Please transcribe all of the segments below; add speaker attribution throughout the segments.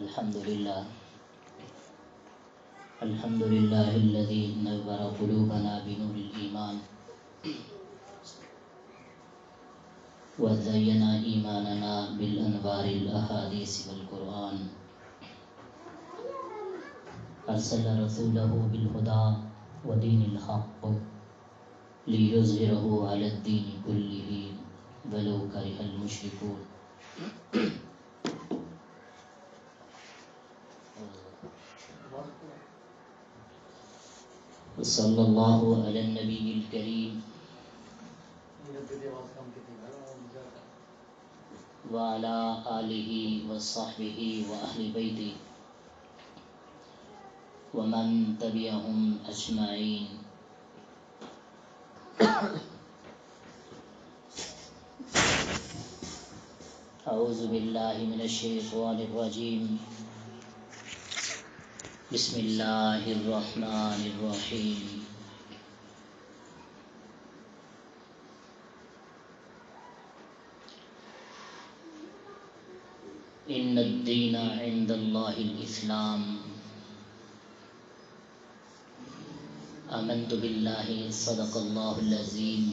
Speaker 1: الحمد لله الذي نور قلوبنا بنور الإيمان وزين إيماننا بالأنوار الأحاديث والقرآن أرسل رسوله بالهدى ودين الحق ليظهره على الدين كله ولو كره المشركون صلی اللہ علی النبی الکریم وعلی آلہ وصحبہ وأہل بیتہ ومن تبعهم اجمعین. اعوذ باللہ من الشیطان الرجیم. بسم اللہ الرحمن الرحیم. ان الدین عند اللہ الاسلام. آمنت باللہ صدق اللہ العظیم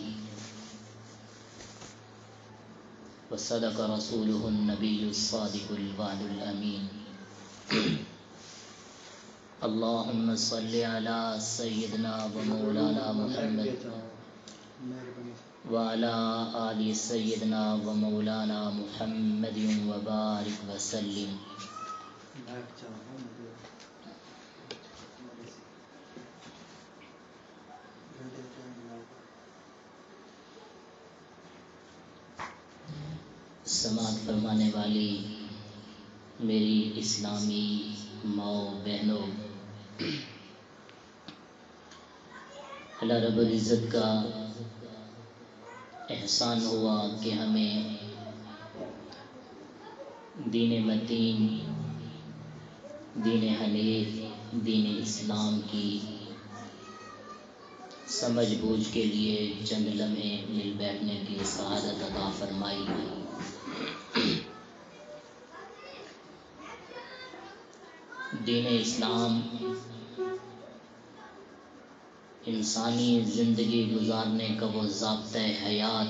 Speaker 1: وصدق رسولہ النبی الصادق الوعد الامین. اللہم صلی علی سیدنا و مولانا محمد وعلی آل سیدنا و مولانا محمد وبارک وسلم. سماعت فرمانے والی میری اسلامی ماؤ بہنوں، اللہ رب العزت کا احسان ہوا کہ ہمیں دین متین، دین حنیف، دین اسلام کی سمجھ بوجھ کے لیے چند لمحے مل بیٹھنے کی سعادت عطا فرمائی. دین اسلام انسانی زندگی گزارنے کا وہ ضابطۂ حیات،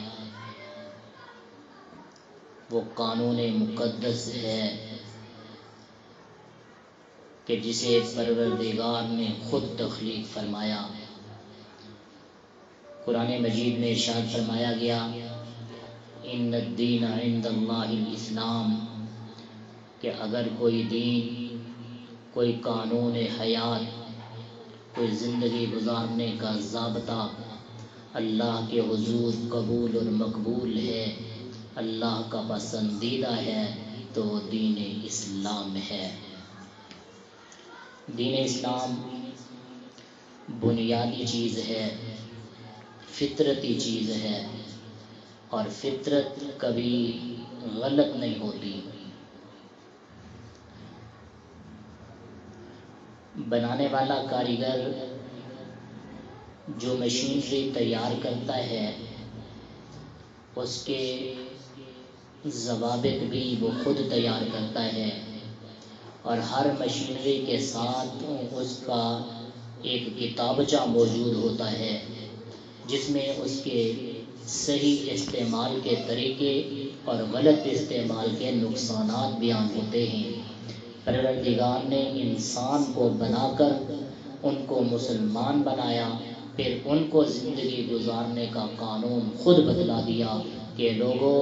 Speaker 1: وہ قانون مقدس ہے کہ جسے پروردگار نے خود تخلیق فرمایا. قرآن مجید میں ارشاد فرمایا گیا ان الدین عند اللہ الاسلام، کہ اگر کوئی دین، کوئی قانون حیات، کوئی زندگی گزارنے کا ضابطہ اللہ کے حضور قبول اور مقبول ہے، اللہ کا پسندیدہ ہے، تو دین اسلام ہے. دین اسلام بنیادی چیز ہے، فطرتی چیز ہے، اور فطرت کبھی غلط نہیں ہوتی. بنانے والا کاریگر جو مشینری تیار کرتا ہے اس کے ضوابط بھی وہ خود تیار کرتا ہے، اور ہر مشینری کے ساتھ اس کا ایک کتابچہ موجود ہوتا ہے جس میں اس کے صحیح استعمال کے طریقے اور غلط استعمال کے نقصانات بیان ہوتے ہیں. پروردگار نے انسان کو بنا کر ان کو مسلمان بنایا، پھر ان کو زندگی گزارنے کا قانون خود بتلا دیا کہ لوگوں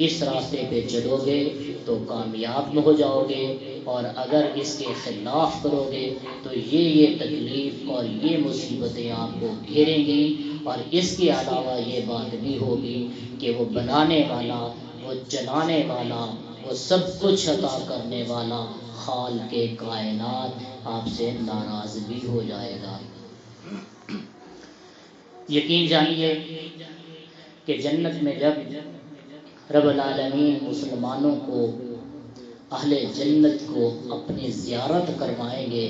Speaker 1: اس راستے پہ چلو گے تو کامیاب ہو جاؤ گے، اور اگر اس کے خلاف کرو گے تو یہ تکلیف اور یہ مصیبتیں آپ کو گھیریں گی. اور اس کے علاوہ یہ بات بھی ہوگی کہ وہ بنانے والا، وہ چلانے والا، وہ سب کچھ عطا کرنے والا خالق کائنات آپ سے ناراض بھی ہو جائے گا. یقین جانیے کہ جنت میں جب رب العالمین مسلمانوں کو، اہل جنت کو اپنی زیارت کروائیں گے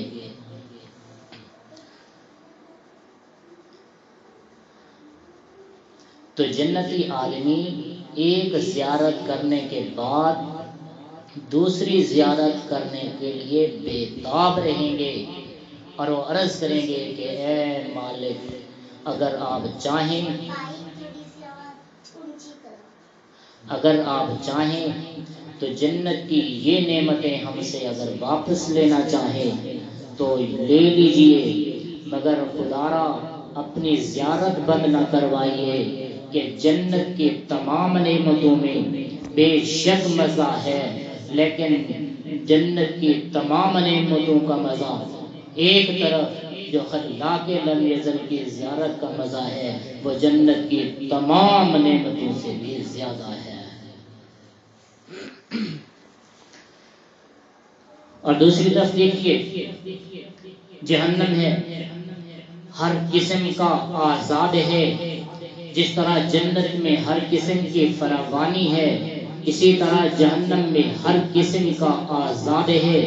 Speaker 1: تو جنتی آدمی ایک زیارت کرنے کے بعد دوسری زیارت کرنے کے لیے بے تاب رہیں گے اور وہ عرض کریں گے کہ اے مالک اگر آپ چاہیں تو جنت کی یہ نعمتیں ہم سے اگر واپس لینا چاہیں تو لے لیجئے، مگر خدارا اپنی زیارت بند نہ کروائیے کہ جنت کی تمام نعمتوں میں بے شک مزہ ہے، لیکن جنت کی تمام نعمتوں کا مزہ ایک طرف جو خلاق لم یزل کی زیارت کا مزہ ہے وہ جنت کی تمام نعمتوں سے بھی زیادہ ہے۔ اور دوسری طرف دیکھیے جہنم ہے، ہر قسم کا عذاب ہے، جس طرح جنت میں ہر قسم کی فراوانی ہے اسی طرح جہنم میں ہر قسم کا عذاب ہے،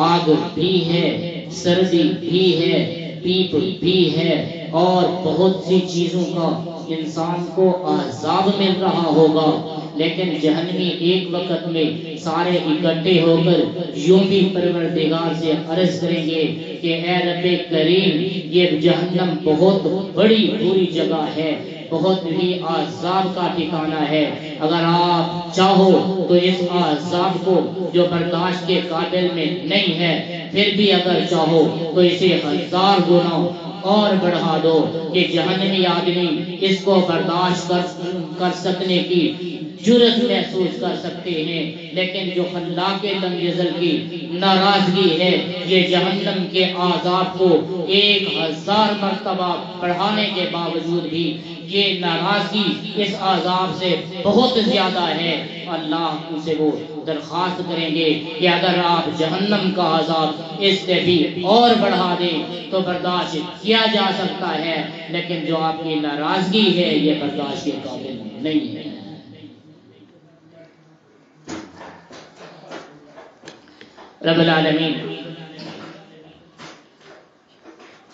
Speaker 1: آگ بھی ہے، سردی بھی ہے، پیپ بھی ہے، اور بہت سی چیزوں کا انسان کو عذاب مل رہا ہوگا، لیکن جہنمی ایک وقت میں سارے اکٹھے ہو کر یوں بھی پروردگار سے عرض کریں گے کہ اے رب کریم یہ جہنم بہت بڑی بری جگہ ہے، بہت ہی عذاب کا ٹھکانہ ہے، اگر آپ چاہو تو اس عذاب کو جو برداشت کے قابل میں نہیں ہے پھر بھی اگر چاہو تو اسے 1000 گنا اور بڑھا دو کہ جہنمی آدمی اس کو برداشت کر سکنے کی جرت محسوس کر سکتے ہیں، لیکن جو خلاق لم یزل کی ناراضگی ہے یہ جہنم کے عذاب کو 1000 مرتبہ بڑھانے کے باوجود بھی یہ ناراضگی اس عذاب سے بہت زیادہ ہے۔ اللہ سے وہ درخواست کریں گے کہ اگر آپ جہنم کا عذاب اس سے بھی اور بڑھا دیں تو برداشت کیا جا سکتا ہے، لیکن جو آپ کی ناراضگی ہے یہ برداشت کے قابل نہیں ہے۔ رب العالمین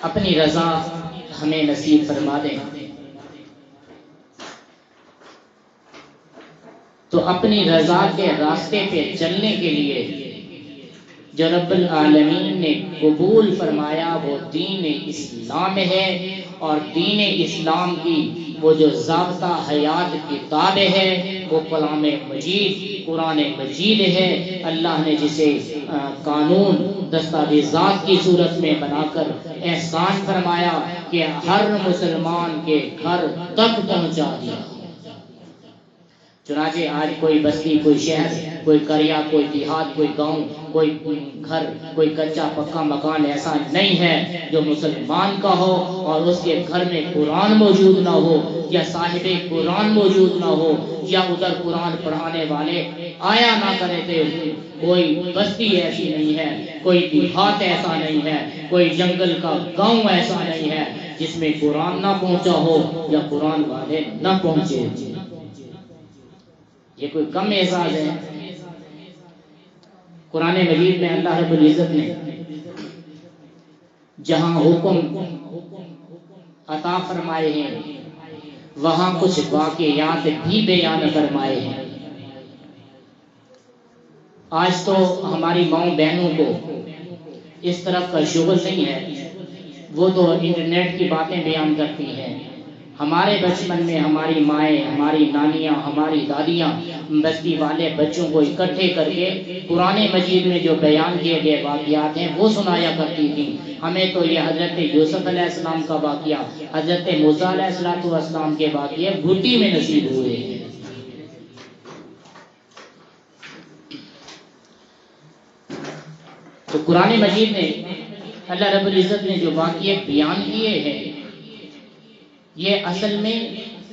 Speaker 1: اپنی رضا ہمیں نصیب فرما دیں، تو اپنی رضا کے راستے پہ چلنے کے لیے جو رب العالمین نے قبول فرمایا وہ دین اسلام ہے، اور دین اسلام کی وہ جو ضابطہ حیات کتاب ہے وہ کلام مجید قرآن مجید ہے، اللہ نے جسے قانون دستاویزات کی صورت میں بنا کر احسان فرمایا کہ ہر مسلمان کے گھر تک پہنچا دیا۔ چنانچہ آج کوئی بستی، کوئی شہر، کوئی قریہ، کوئی دیہات، کوئی گاؤں، کوئی گھر، کوئی کچا پکا مکان ایسا نہیں ہے جو مسلمان کا ہو اور اس کے گھر میں قرآن موجود نہ ہو یا صاحب قرآن موجود نہ ہو یا ادھر قرآن پڑھانے والے آیا نہ کرے تھے۔ کوئی بستی ایسی نہیں ہے، کوئی دیہات ایسا نہیں ہے، کوئی جنگل کا گاؤں ایسا نہیں ہے جس میں قرآن نہ پہنچا ہو یا قرآن والے نہ پہنچے۔ یہ کوئی کم اعزاز ہے؟ قرآن مجید میں اللہ رب العزت نے جہاں حکم عطا فرمائے ہیں وہاں کچھ واقعات بھی بیان فرمائے ہیں۔ آج تو ہماری ماؤں بہنوں کو اس طرف کا شغل نہیں ہے، وہ تو انٹرنیٹ کی باتیں بیان کرتی ہیں۔ ہمارے بچپن میں ہماری مائیں، ہماری نانیاں، ہماری دادیاں بستی والے بچوں کو اکٹھے کر کے قرآن مجید میں جو بیان کیے گئے واقعات ہیں وہ سنایا کرتی تھیں۔ ہمیں تو یہ حضرت یوسف علیہ السلام کا واقعہ، حضرت موسیٰ علیہ السلام کے واقعے گھٹی میں نصیب ہوئے ہیں۔ تو قرآن مجید میں اللہ رب العزت نے جو واقعے بیان کیے ہیں یہ اصل میں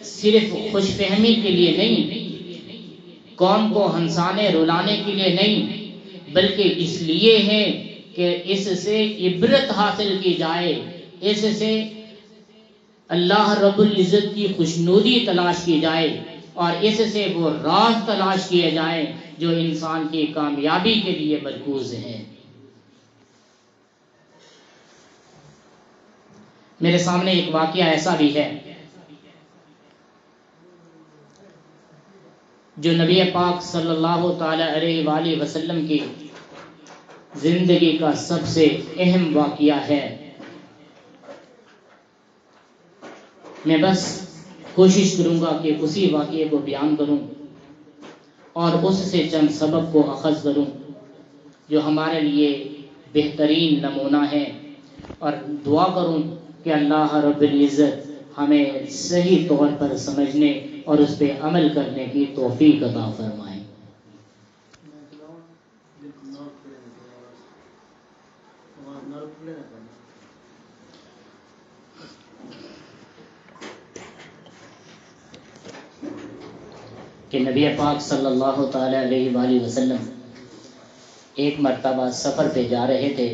Speaker 1: صرف خوش فہمی کے لیے نہیں، قوم کو ہنسانے رلانے کے لیے نہیں، بلکہ اس لیے ہے کہ اس سے عبرت حاصل کی جائے، اس سے اللہ رب العزت کی خوشنودی تلاش کی جائے، اور اس سے وہ راز تلاش کیے جائیں جو انسان کی کامیابی کے لیے مرکوز ہیں۔ میرے سامنے ایک واقعہ ایسا بھی ہے، جو نبی پاک صلی اللہ تعالی علیہ وآلہ وسلم کی زندگی کا سب سے اہم واقعہ ہے، میں بس کوشش کروں گا کہ اسی واقعے کو بیان کروں اور اس سے چند سبق کو اخذ کروں جو ہمارے لیے بہترین نمونہ ہے، اور دعا کروں کہ اللہ رب العزت ہمیں صحیح طور پر سمجھنے اور اس پہ عمل کرنے کی توفیق عطا فرمائے۔ کہ نبی پاک صلی اللہ تعالی علیہ وآلہ وسلم ایک مرتبہ سفر پہ جا رہے تھے،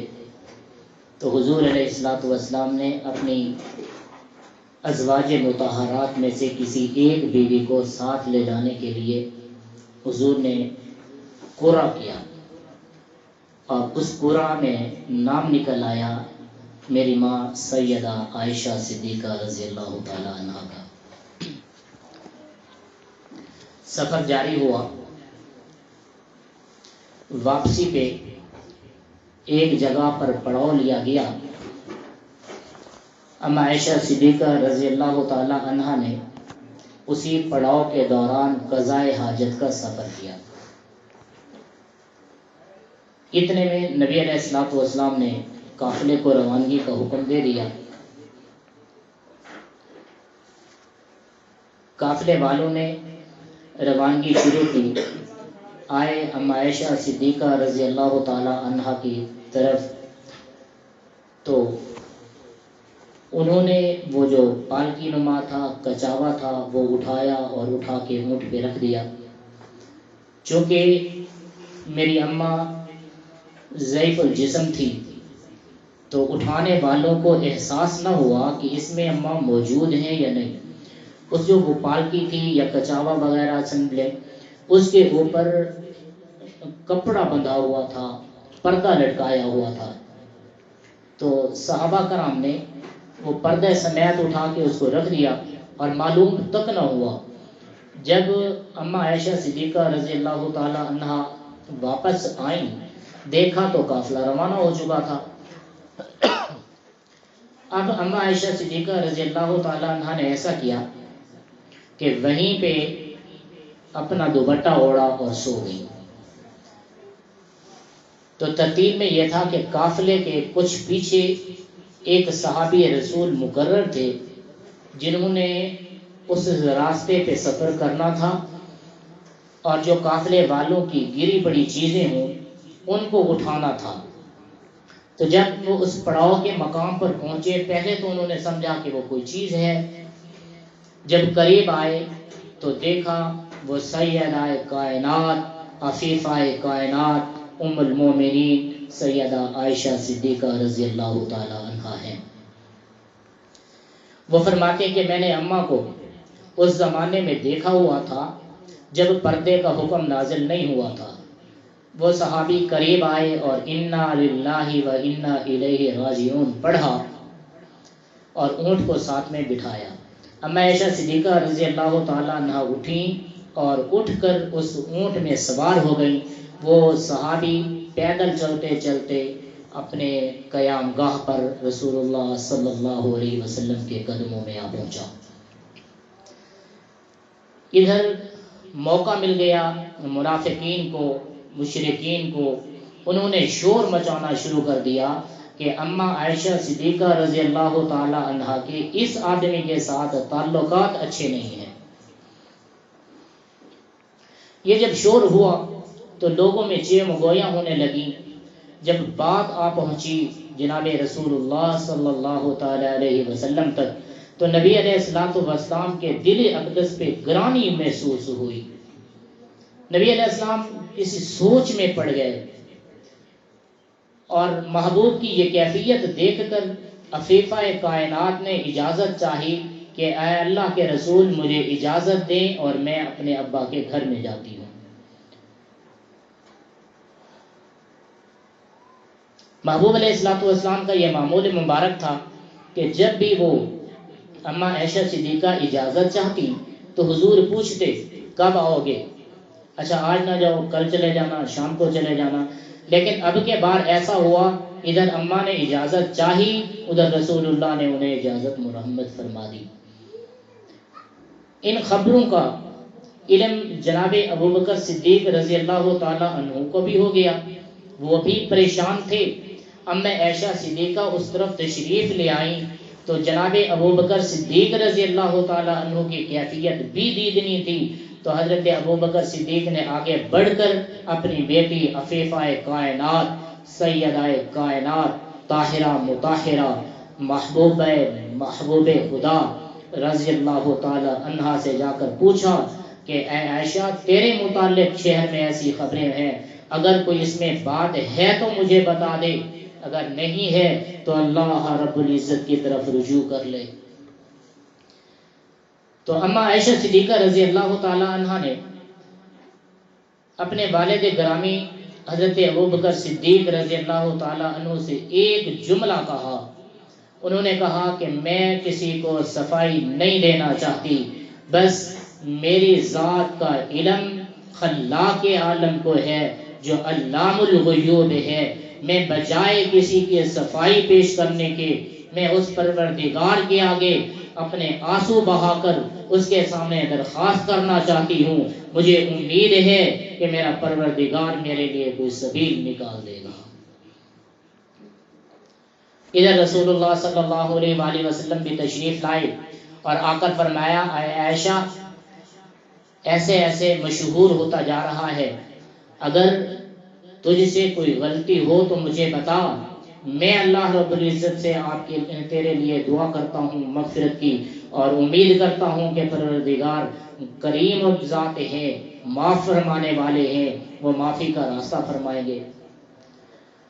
Speaker 1: تو حضور علیہ الصلوۃ والسلام نے اپنی ازواج مطہرات میں سے کسی ایک بیوی کو ساتھ لے جانے کے لیے حضور نے قرعہ کیا، اور اس قرعہ میں نام نکل آیا میری ماں سیدہ عائشہ صدیقہ رضی اللہ تعالی عنہا کا۔ سفر جاری ہوا، واپسی پہ ایک جگہ پر پڑاؤ لیا گیا۔ اما عائشہ صدیقہ رضی اللہ تعالی عنہا نے اسی پڑاؤ کے دوران قضائے حاجت کا سفر کیا۔ اتنے میں نبی علیہ الصلوۃ والسلام نے قافلے کو روانگی کا حکم دے دیا۔ قافلے والوں نے روانگی شروع کی، آئے اما عائشہ صدیقہ رضی اللہ تعالی عنہا کی طرف، تو انہوں نے وہ جو پالکی نما تھا، کچاوا تھا، وہ اٹھایا اور اٹھا کے اونٹ پہ رکھ دیا۔ چونکہ میری اماں ضعیف الجسم تھی تو اٹھانے والوں کو احساس نہ ہوا کہ اس میں اماں موجود ہیں یا نہیں۔ اس جو وہ پالکی تھی یا کچاوا وغیرہ سمجھ لیں، اس کے اوپر کپڑا بندھا ہوا تھا، پردہ لٹکایا ہوا تھا، تو صحابہ کرام نے وہ پردے سمیت اٹھا کے اس کو رکھ دیا، اور معلوم تک نہ ہوا۔ جب اما عائشہ صدیقہ رضی اللہ تعالی عنہا واپس آئیں، دیکھا تو قافلہ روانہ ہو چکا تھا۔ اب اما عائشہ صدیقہ رضی اللہ تعالی عنہا نے ایسا کیا کہ وہیں پہ اپنا دوپٹہ اوڑھا اور سو گئی۔ تو ترتیب میں یہ تھا کہ قافلے کے کچھ پیچھے ایک صحابی رسول مقرر تھے جنہوں نے اس راستے پہ سفر کرنا تھا، اور جو قافلے والوں کی گری پڑی چیزیں ہوں ان کو اٹھانا تھا۔ تو جب وہ اس پڑاؤ کے مقام پر پہنچے، پہلے تو انہوں نے سمجھا کہ وہ کوئی چیز ہے، جب قریب آئے تو دیکھا وہ سیدہ کائنات، عفیفہ کائنات، ام المومنین سیدہ عائشہ صدیقہ رضی اللہ تعالی عنہا ہیں۔ وہ فرماتے کہ میں نے اماں کو اس زمانے میں دیکھا ہوا تھا جب پردے کا حکم نازل نہیں ہوا تھا۔ وہ صحابی قریب آئے اور انا للہ و انا الیہ راجعون پڑھا اور اونٹ کو ساتھ میں بٹھایا۔ اما عائشہ صدیقہ رضی اللہ تعالیٰ عنہ اٹھیں اور اٹھ کر اس اونٹ میں سوار ہو گئیں۔ وہ صحابی پیدل چلتے چلتے اپنے قیام گاہ پر رسول اللہ صلی اللہ علیہ وسلم کے قدموں میں آ پہنچا۔ ادھر موقع مل گیا منافقین کو، مشرکین کو، انہوں نے شور مچانا شروع کر دیا کہ اما عائشہ صدیقہ رضی اللہ تعالی عنہا کے اس آدمی کے ساتھ تعلقات اچھے نہیں ہیں۔ یہ جب شور ہوا تو لوگوں میں چیم گویاں ہونے لگیں۔ جب بات آ پہنچی جناب رسول اللہ صلی اللہ تعالی علیہ وسلم تک، تو نبی علیہ الصلوۃ والسلام کے دل اقدس پہ گرانی محسوس ہوئی۔ نبی علیہ السلام کسی سوچ میں پڑ گئے، اور محبوب کی یہ کیفیت دیکھ کر عفیفہ کائنات نے اجازت چاہی کہ اے اللہ کے رسول مجھے اجازت دیں اور میں اپنے ابا کے گھر میں جاتی ہوں۔ محبوب علیہ الصلوۃ والسلام کا یہ معمول مبارک تھا کہ جب بھی وہ اما عائشہ صدیقہ اجازت چاہتی تو حضور پوچھتے کب آؤ گے؟ اچھا آج نہ جاؤ، کل چلے جانا، شام کو چلے جانا. لیکن اب کے بار ایسا ہوا، ادھر اماں نے اجازت چاہی، ادھر رسول اللہ نے انہیں اجازت مرحمت فرما دی. ان خبروں کا علم جناب ابوبکر صدیق رضی اللہ تعالی عنہ کو بھی ہو گیا، وہ بھی پریشان تھے. ام عائشہ صدیقہ اس طرف تشریف لے آئیں تو جناب ابوبکر صدیق رضی اللہ تعالی عنہ کی کیفیت بھی دیدنی تھی. تو حضرت ابوبکر صدیق نے آگے بڑھ کر اپنی بیٹی عفیفہ کائنات، سیدہ کائنات، طاہرہ مطہرہ، محبوب خدا رضی اللہ تعالی عنہا سے جا کر پوچھا کہ اے عائشہ تیرے متعلق شہر میں ایسی خبریں ہیں، اگر کوئی اس میں بات ہے تو مجھے بتا دے، اگر نہیں ہے تو اللہ رب العزت کی طرف رجوع کر لے. تو اما عائشہ صدیقہ رضی اللہ تعالی عنہا نے اپنے والد گرامی حضرت ابوبکر صدیق رضی اللہ تعالی عنہ سے ایک جملہ کہا. انہوں نے کہا کہ میں کسی کو صفائی نہیں دینا چاہتی، بس میری ذات کا علم خلاق عالم کو ہے جو علام الغیوب ہے. میں بجائے کسی کی صفائی پیش کرنے کے، میں اس پروردگار کے آگے اپنے آنسو بہا کر اس کے سامنے درخواست کرنا چاہتی ہوں. مجھے امید ہے کہ میرا پروردگار میرے لیے کوئی سبیل نکال دے گا. ادھر رسول اللہ صلی اللہ علیہ وآلہ وسلم بھی تشریف لائے اور آ کر فرمایا اے عائشہ ایسے ایسے مشہور ہوتا جا رہا ہے، اگر تجھ سے کوئی غلطی ہو تو مجھے بتا، میں اللہ رب العزت سے تیرے لیے دعا کرتا ہوں مغفرت کی، اور امید کرتا ہوں کہ پروردگار کریم و ذات ہے، معاف فرمانے والے ہیں، وہ معافی کا راستہ فرمائیں گے.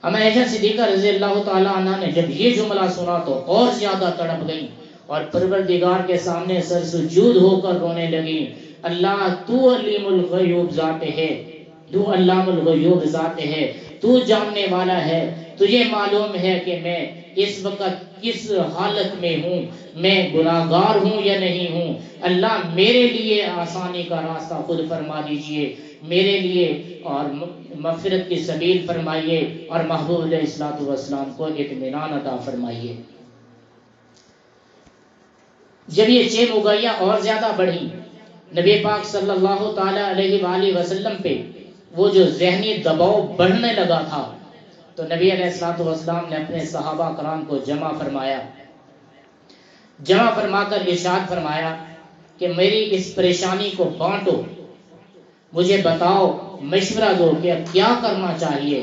Speaker 1: اما عائشہ صدیقہ رضی اللہ تعالی عنہ نے جب یہ جملہ سنا تو اور زیادہ تڑپ گئی اور پروردگار کے سامنے سر سجود ہو کر رونے لگی. اللہ تو علیم الغیوب ذات ہے، تو علام الغیوب ذات ہے، تو جاننے والا ہے، تجھے معلوم ہے کہ میں اس وقت کس حالت میں ہوں، میں گناہگار ہوں یا نہیں ہوں. اللہ میرے لیے آسانی کا راستہ خود فرما دیجئے، میرے لیے اور مغفرت کی سبیل فرمائیے اور محبوب علیہ الصلوۃ والسلام کو اطمینان عطا فرمائیے. جب یہ چھ مغیاں اور زیادہ بڑھی، نبی پاک صلی اللہ تعالی علیہ وآلہ وسلم پہ وہ جو ذہنی دباؤ بڑھنے لگا تھا، تو نبی علیہ الصلوۃ والسلام نے اپنے صحابہ کرام کو جمع فرما کر ارشاد فرمایا کہ میری اس پریشانی کو بانٹو، مجھے بتاؤ، مشورہ دو کہ کیا کرنا چاہیے.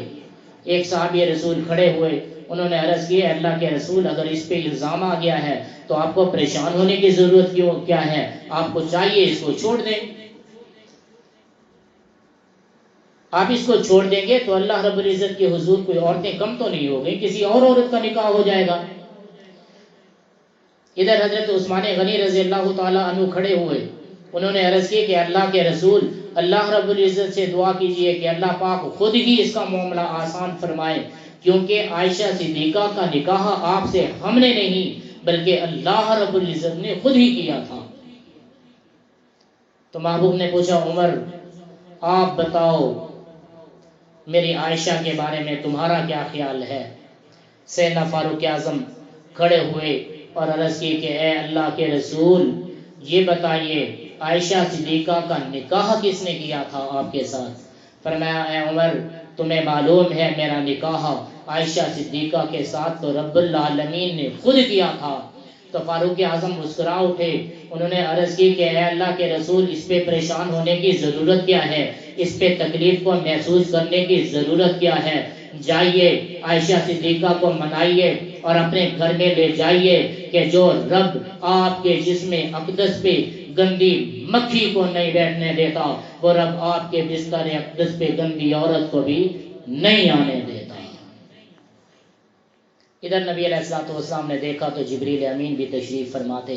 Speaker 1: ایک صحابی رسول کھڑے ہوئے، انہوں نے عرض کی اللہ کے رسول اگر اس پہ الزام آ گیا ہے تو آپ کو پریشان ہونے کی ضرورت کیا ہے، آپ کو چاہیے اس کو چھوڑ دیں. آپ اس کو چھوڑ دیں گے تو اللہ رب العزت کے حضور کوئی عورتیں کم تو نہیں ہو گئی، کسی اور عورت کا نکاح ہو جائے گا. ادھر حضرت عثمان غنی رضی اللہ تعالی عنہ کھڑے ہوئے، انہوں نے عرض کی کہ اللہ کے رسول اللہ رب العزت سے دعا کیجئے کہ اللہ پاک خود ہی اس کا معاملہ آسان فرمائے، کیونکہ عائشہ صدیقہ کا نکاح آپ سے ہم نے نہیں بلکہ اللہ رب العزت نے خود ہی کیا تھا. تو محبوب نے پوچھا عمر آپ بتاؤ میری عائشہ کے بارے میں تمہارا کیا خیال ہے. سیدنا فاروق اعظم کھڑے ہوئے اور عرض کی کہ اے اللہ کے رسول یہ بتائیے عائشہ صدیقہ کا نکاح کس نے کیا تھا آپ کے ساتھ. فرمایا اے عمر تمہیں معلوم ہے میرا نکاح عائشہ صدیقہ کے ساتھ تو رب العالمین نے خود کیا تھا. تو فاروق اعظم مسکرا اٹھے، انہوں نے عرض کی کہ اے اللہ کے رسول اس پہ پریشان ہونے کی ضرورت کیا ہے، اس پہ تکلیف کو محسوس کرنے کی ضرورت کیا ہے. جائیے عائشہ صدیقہ کو منائیے اور اپنے گھر میں لے جائیے کہ جو رب آپ کے جسم اقدس پہ گندی مکھی کو نہیں بیٹھنے دیتا، وہ رب آپ کے بستر اقدس پہ گندی عورت کو بھی نہیں آنے دیتا. ادھر نبی علیہ الصلوۃ والسلام نے دیکھا تو جبریل امین بھی تشریف فرماتے.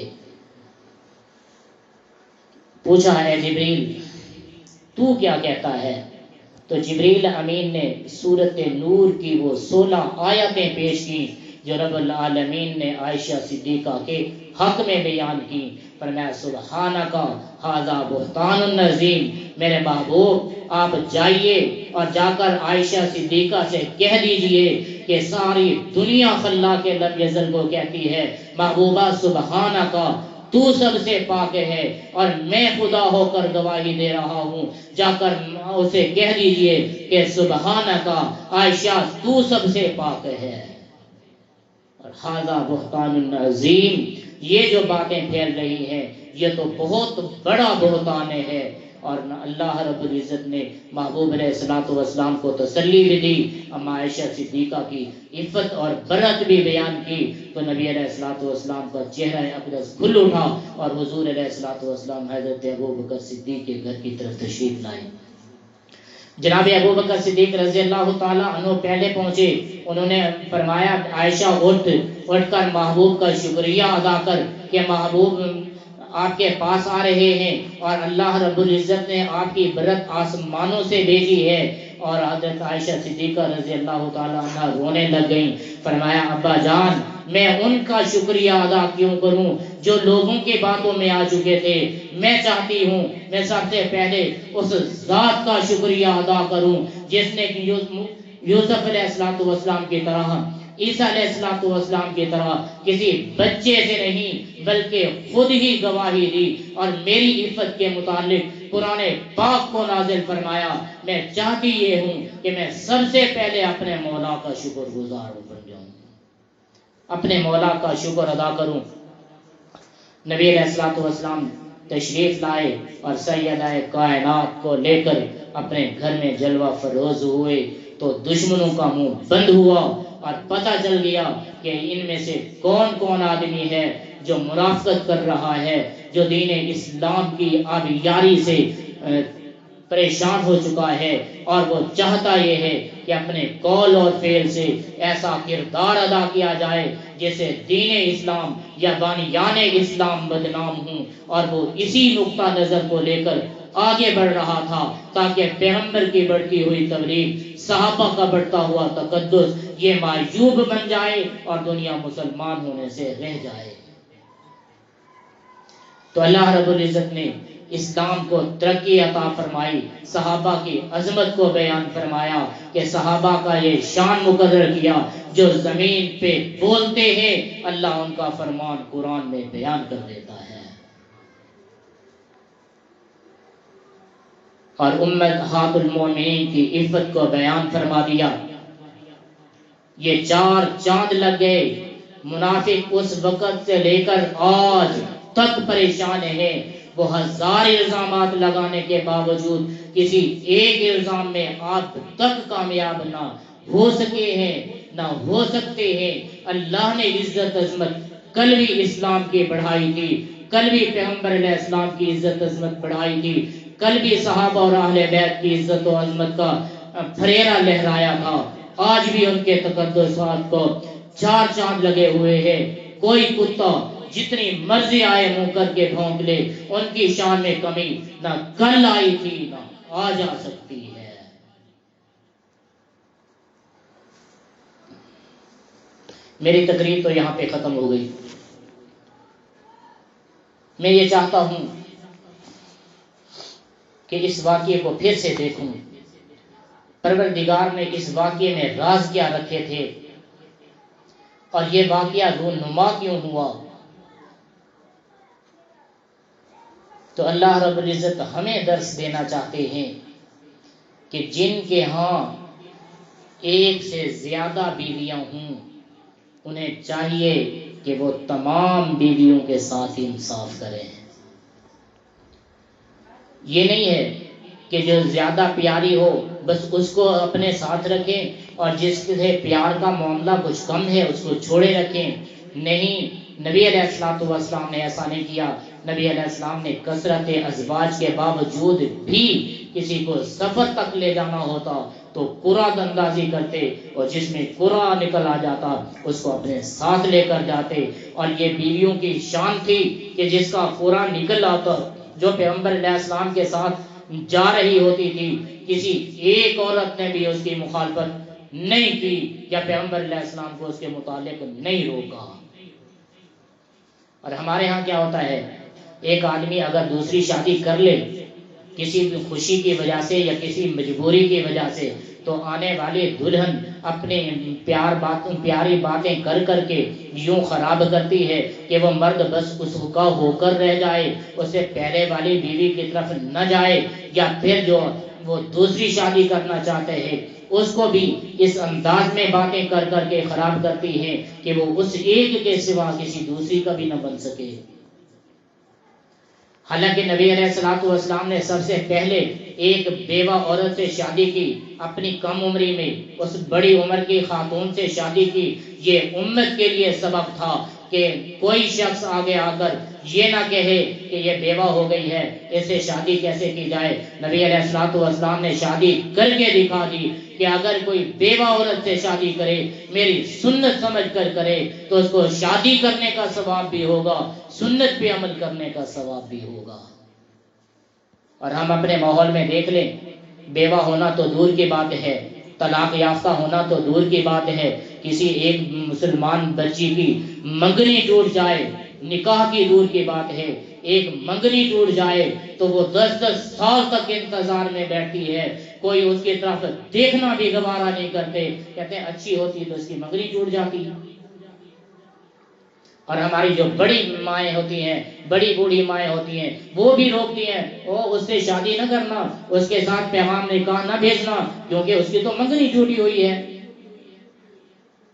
Speaker 1: پوچھا اے جبریل تو کیا کہتا ہے؟ تو جبریل امین نے سورۃ نور کی وہ 16 آیتیں پیش کی جو رب العالمین نے عائشہ صدیقہ کے حق میں بیان کی، فرمایا سبحانکا ھذا بہتان عظیم، میرے محبوب آپ جائیے اور جا کر عائشہ صدیقہ سے کہہ دیجئے کہ ساری دنیا خلا کے لم یزل کو کہتی ہے محبوبہ سبحانکا تو سب سے پاک ہے، اور میں خدا ہو کر گواہی دے رہا ہوں، جا کر اسے کہہ دیجئے کہ سبحانکا عائشہ تو سب سے پاک ہے۔ اور ھذا بہتان عظیم، یہ جو باتیں پھیل رہی ہیں یہ تو بہت بڑا بہتان ہے۔ اور اللہ رب العزت نے محبوب علیہ الصلوۃ والسلام کو تسلی بھی دی، اما عائشہ صدیقہ کی عفت اور برت بھی بیان کی، تو نبی علیہ الصلوۃ والسلام کا چہرہ اقدس کھل اٹھا اور حضور علیہ الصلوۃ والسلام حضرت ابوبکر صدیق کے گھر کی طرف تشریف لائے۔ جناب ابوبکر صدیق رضی اللہ تعالی عنہ پہلے پہنچے، انہوں نے فرمایا عائشہ اٹھ کر محبوب کا شکریہ ادا کر کہ محبوب آپ کے پاس آ رہے ہیں اور اللہ رب العزت نے آپ کی برت آسمانوں سے بھیجی ہے۔ اور حضرت عائشہ صدیقہ رضی اللہ تعالی عنہ رونے لگ گئیں، فرمایا ابا جان میں ان کا شکریہ ادا کیوں کروں جو لوگوں کی باتوں میں آ چکے تھے، میں چاہتی ہوں میں سب سے پہلے اس ذات کا شکریہ ادا کروں جس نے یوسف علیہ السلام کی طرح، عیسیٰ علیہ السلام کی طرح کسی بچے سے نہیں بلکہ خود ہی گواہی دی اور میری عفت کے متعلق قرآن پاک کو نازل فرمایا۔ میں چاہتی یہ ہوں کہ میں سب سے پہلے اپنے مولا کا شکر گزار بن جاؤں، اپنے مولا کا شکر ادا کروں۔ نبی علیہ السلام تشریف لائے اور سیدہ کائنات کو لے کر اپنے گھر میں جلوہ فروز ہوئے تو دشمنوں کا منہ بند ہوا اور پتہ چل گیا کہ ان میں سے کون کون آدمی ہے جو منافقت کر رہا ہے، جو دین اسلام کی آبیاری سے پریشان ہو چکا ہے، اور وہ چاہتا یہ ہے کہ اپنے قول اور فعل سے ایسا کردار ادا کیا جائے جیسے دین اسلام یا بانیان اسلام بدنام ہوں، اور وہ اسی نقطہ نظر کو لے کر آگے بڑھ رہا تھا تاکہ پیغمبر کی بڑھتی ہوئی تبلیغ، صحابہ کا بڑھتا ہوا تقدس یہ معیوب بن جائے اور دنیا مسلمان ہونے سے رہ جائے۔ تو اللہ رب العزت نے اسلام کو ترقی عطا فرمائی، صحابہ کی عظمت کو بیان فرمایا کہ صحابہ کا یہ شان مقرر کیا جو زمین پہ بولتے ہیں اللہ ان کا فرمان قرآن میں بیان کر دیتا ہے۔ اور امہات المومنین کی عفت کو بیان فرما دیا۔ یہ 4 چاند لگ گئے، منافق اس وقت سے لے کر آج تک پریشان ہیں، وہ 1000 الزامات لگانے کے باوجود کسی ایک الزام میں آج تک کامیاب نہ ہو سکے ہیں، نہ ہو سکتے ہیں۔ اللہ نے عزت عظمت کل بھی اسلام کی بڑھائی تھی، کل بھی پیغمبر علیہ السلام کی عزت عظمت بڑھائی تھی، کل بھی صحابہ اور اہل بیت کی عزت و عظمت کا پھریرا لہرایا تھا، آج بھی ان کے تقدسات کو 4 چاند لگے ہوئے ہیں۔ کوئی کتا جتنی مرضی آئے منہ کر کے بھونک لے، ان کی شان میں کمی نہ کل آئی تھی نہ آج آ سکتی ہے۔ میری تقریر تو یہاں پہ ختم ہو گئی۔ میں یہ چاہتا ہوں کہ اس واقعے کو پھر سے دیکھوں، پروردگار نے اس واقعے میں راز کیا رکھے تھے اور یہ واقعہ رونما کیوں ہوا۔ تو اللہ رب العزت ہمیں درس دینا چاہتے ہیں کہ جن کے ہاں ایک سے زیادہ بیویاں ہوں انہیں چاہیے کہ وہ تمام بیویوں کے ساتھ انصاف کریں۔ یہ نہیں ہے کہ جو زیادہ پیاری ہو بس اس کو اپنے ساتھ رکھیں اور جس سے پیار کا معاملہ کچھ کم ہے اس کو چھوڑے رکھیں۔ نہیں، نبی علیہ السلام نے ایسا نہیں کیا۔ نبی علیہ السلام نے کثرت ازواج کے باوجود بھی کسی کو سفر تک لے جانا ہوتا تو قرعہ اندازی کرتے اور جس میں قرعہ نکل آ جاتا اس کو اپنے ساتھ لے کر جاتے۔ اور یہ بیویوں کی شان تھی کہ جس کا قرعہ نکل آتا، جو پیغمبر علیہ السلام کے ساتھ جا رہی ہوتی تھی، کسی ایک عورت نے بھی اس کی مخالفت نہیں کی یا پیغمبر علیہ السلام کو اس کے متعلق نہیں روکا۔ اور ہمارے ہاں کیا ہوتا ہے، ایک آدمی اگر دوسری شادی کر لے کسی بھی خوشی کی وجہ سے یا کسی مجبوری کی وجہ سے، تو آنے والی دلہن اپنے پیاری باتیں کر کر کے یوں خراب کرتی ہے کہ وہ مرد بس اس کا ہو کر رہ جائے، اسے پہلے والی بیوی کی طرف نہ جائے، یا پھر جو وہ دوسری شادی کرنا چاہتے ہیں اس کو بھی اس انداز میں باتیں کر کر کے خراب کرتی ہیں کہ وہ اس ایک کے سوا کسی دوسری کا بھی نہ بن سکے۔ حالانکہ نبی علیہ الصلوۃ والسلام نے سب سے پہلے ایک بیوہ عورت سے شادی کی، اپنی کم عمری میں اس بڑی عمر کی خاتون سے شادی کی۔ یہ امت کے لیے سبق تھا کہ کوئی شخص آگے آ کر یہ نہ کہے کہ یہ بیوہ ہو گئی ہے، اس سے شادی کیسے کی جائے۔ نبی علیہ الصلوۃ والسلام نے شادی کر کے دکھا دی کہ اگر کوئی بیوہ عورت سے شادی کرے، میری سنت سمجھ کر کرے، تو اس کو شادی کرنے کا ثواب بھی ہوگا، سنت پہ عمل کرنے کا ثواب بھی ہوگا۔ اور ہم اپنے ماحول میں دیکھ لیں، بیوہ ہونا تو دور کی بات ہے، طلاق یافتہ ہونا تو دور کی بات ہے، کسی ایک مسلمان بچی کی منگنی ٹوٹ جائے، نکاح کی دور کی بات ہے، ایک منگنی ٹوٹ جائے تو وہ 10 سال تک انتظار میں بیٹھتی ہے، کوئی اس کی طرف دیکھنا بھی گوارا نہیں کرتے، کہتے ہیں اچھی ہوتی تو اس کی منگنی ٹوٹ جاتی۔ اور ہماری جو بڑی مائیں ہوتی ہیں، بڑی بوڑھی مائیں ہوتی ہیں، وہ بھی روکتی ہیں، اس سے شادی نہ کرنا، اس کے ساتھ پیغام نکاح نہ بھیجنا، کیونکہ اس کی تو منگنی ٹوٹی ہوئی ہے۔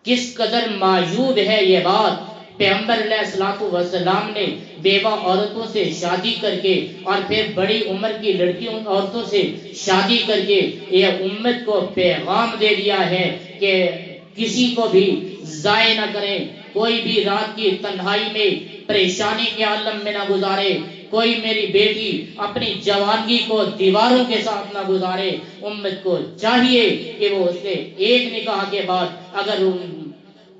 Speaker 1: کس قدر معیوب ہے یہ بات، پیغمبر علیہ الصلوۃ والسلام نے بیوہ عورتوں سے شادی کر کے اور پھر بڑی عمر کی لڑکیوں عورتوں سے شادی کر کے یہ امت کو پیغام دے دیا ہے کہ کسی کو بھی ضائع نہ کریں، کوئی بھی رات کی تنہائی میں پریشانی کے عالم میں نہ گزارے، کوئی میری بیٹی اپنی جوانگی کو دیواروں کے ساتھ نہ گزارے۔ امت کو چاہیے کہ وہ اس سے ایک نکاح کے بعد اگر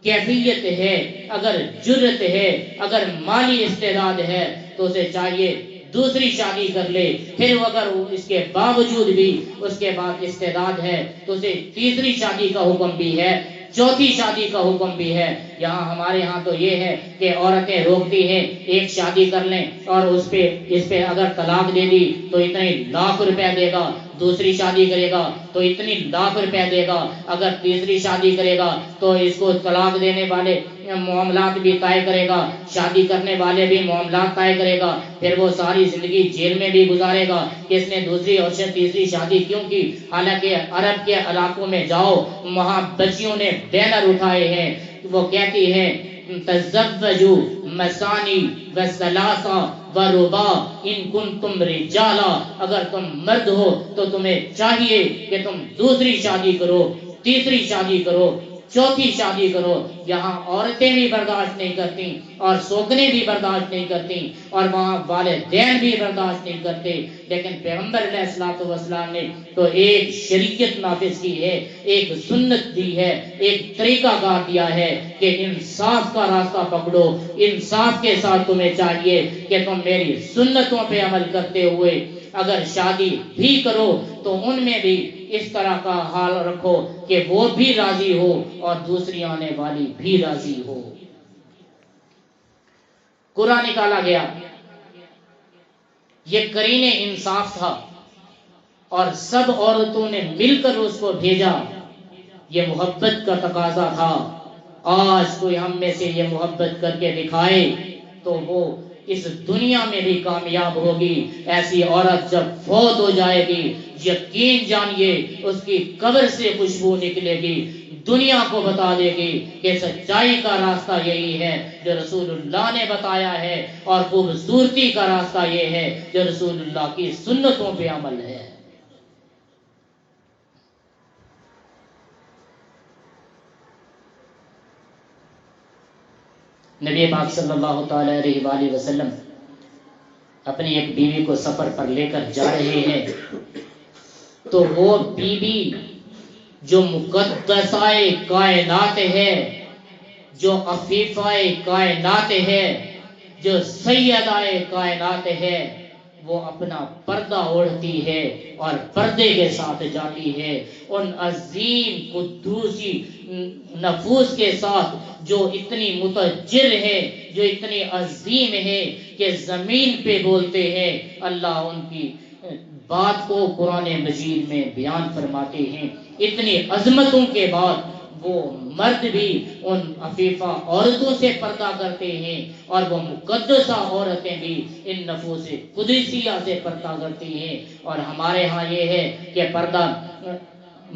Speaker 1: کیفیت ہے، اگر جرت ہے، اگر مالی استعداد ہے تو اسے چاہیے دوسری شادی کر لے، پھر اگر اس کے باوجود بھی اس کے بعد استعداد ہے تو اسے تیسری شادی کا حکم بھی ہے، چوتھی شادی کا حکم بھی ہے۔ یہاں ہمارے ہاں تو یہ ہے کہ عورتیں روکتی ہیں ایک شادی کر لیں اور اس پہ اگر طلاق دے دی تو اتنے لاکھ روپے دے گا، دوسری شادی کرے گا تو اتنی لاکھ روپے دے گا، اگر تیسری شادی کرے گا تو اس کو طلاق دینے والے معاملات بھی طے کرے گا، شادی کرنے والے بھی معاملات طے کرے گا، پھر وہ ساری زندگی جیل میں بھی گزارے گا کہ اس نے دوسری اور تیسری شادی کیوں کی۔ حالانکہ عرب کے علاقوں میں جاؤ، وہاں بچیوں نے بینر اٹھائے ہیں، وہ کہتی ہیں تزوجوا مثانی وثلاثا ورباع ان کنتم رجالا، اگر تم مرد ہو تو تمہیں چاہیے کہ تم دوسری شادی کرو، تیسری شادی کرو، چوتھی شادی کرو۔ یہاں عورتیں بھی برداشت نہیں کرتی اور سوکنے بھی برداشت نہیں کرتی اور وہاں والدین بھی برداشت نہیں کرتے، لیکن پیغمبر علیہ الصلوۃ والسلام نے تو ایک شریعت نافذ کی ہے، ایک سنت دی ہے، ایک طریقہ کار دیا ہے کہ انصاف کا راستہ پکڑو، انصاف کے ساتھ تمہیں چاہیے کہ تم میری سنتوں پہ عمل کرتے ہوئے اگر شادی بھی کرو تو ان میں بھی اس طرح کا حال رکھو کہ وہ بھی راضی ہو اور دوسری آنے والی بھی راضی ہو۔ قرآن نکالا گیا، یہ قرین انصاف تھا اور سب عورتوں نے مل کر اس کو بھیجا، یہ محبت کا تقاضا تھا۔ آج کوئی ہم میں سے یہ محبت کر کے دکھائے تو وہ اس دنیا میں بھی کامیاب ہوگی۔ ایسی عورت جب فوت ہو جائے گی، یقین جانیے اس کی قبر سے خوشبو نکلے گی، دنیا کو بتا دے گی کہ سچائی کا راستہ یہی ہے جو رسول اللہ نے بتایا ہے، اور خوبصورتی کا راستہ یہ ہے جو رسول اللہ کی سنتوں پہ عمل ہے۔ نبی پاک صلی اللہ تعالی علیہ وآلہ وسلم اپنی ایک بیوی کو سفر پر لے کر جا رہے ہیں تو وہ بیوی جو مقدسہ کائنات ہے، جو عفیفہ کائنات ہے، جو سیدہ کائنات ہے، وہ اپنا پردہ اوڑھتی ہے اور پردے کے ساتھ جاتی ہے، ان عظیم قدوسی نفوس کے ساتھ جو اتنی متجر ہے، جو اتنی عظیم ہے کہ زمین پہ بولتے ہیں۔ اللہ ان کی بات کو قرآن مجید میں بیان فرماتے ہیں۔ اتنی عظمتوں کے بعد وہ مرد بھی ان عفیفہ عورتوں سے پردہ کرتے ہیں، اور وہ مقدسہ عورتیں بھی ان نفوس قدسیہ سے پردہ کرتی ہیں۔ اور ہمارے ہاں یہ ہے کہ پردہ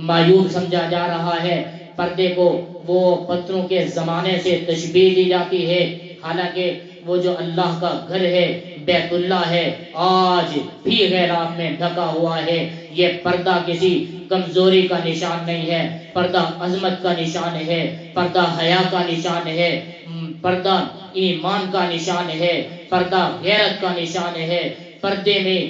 Speaker 1: معیوب سمجھا جا رہا ہے، پردے کو وہ پتھروں کے زمانے سے تشبیہ دی جاتی ہے، حالانکہ وہ جو اللہ کا گھر ہے، بیت اللہ ہے، آج بھی غیرات میں ڈھکا ہوا ہے۔ یہ پردہ کسی کمزوری کا نشان نہیں ہے، پردہ عظمت کا نشان ہے، پردہ حیا کا نشان ہے، پردہ ایمان کا نشان ہے، پردہ غیرت کا نشان ہے۔ پردے میں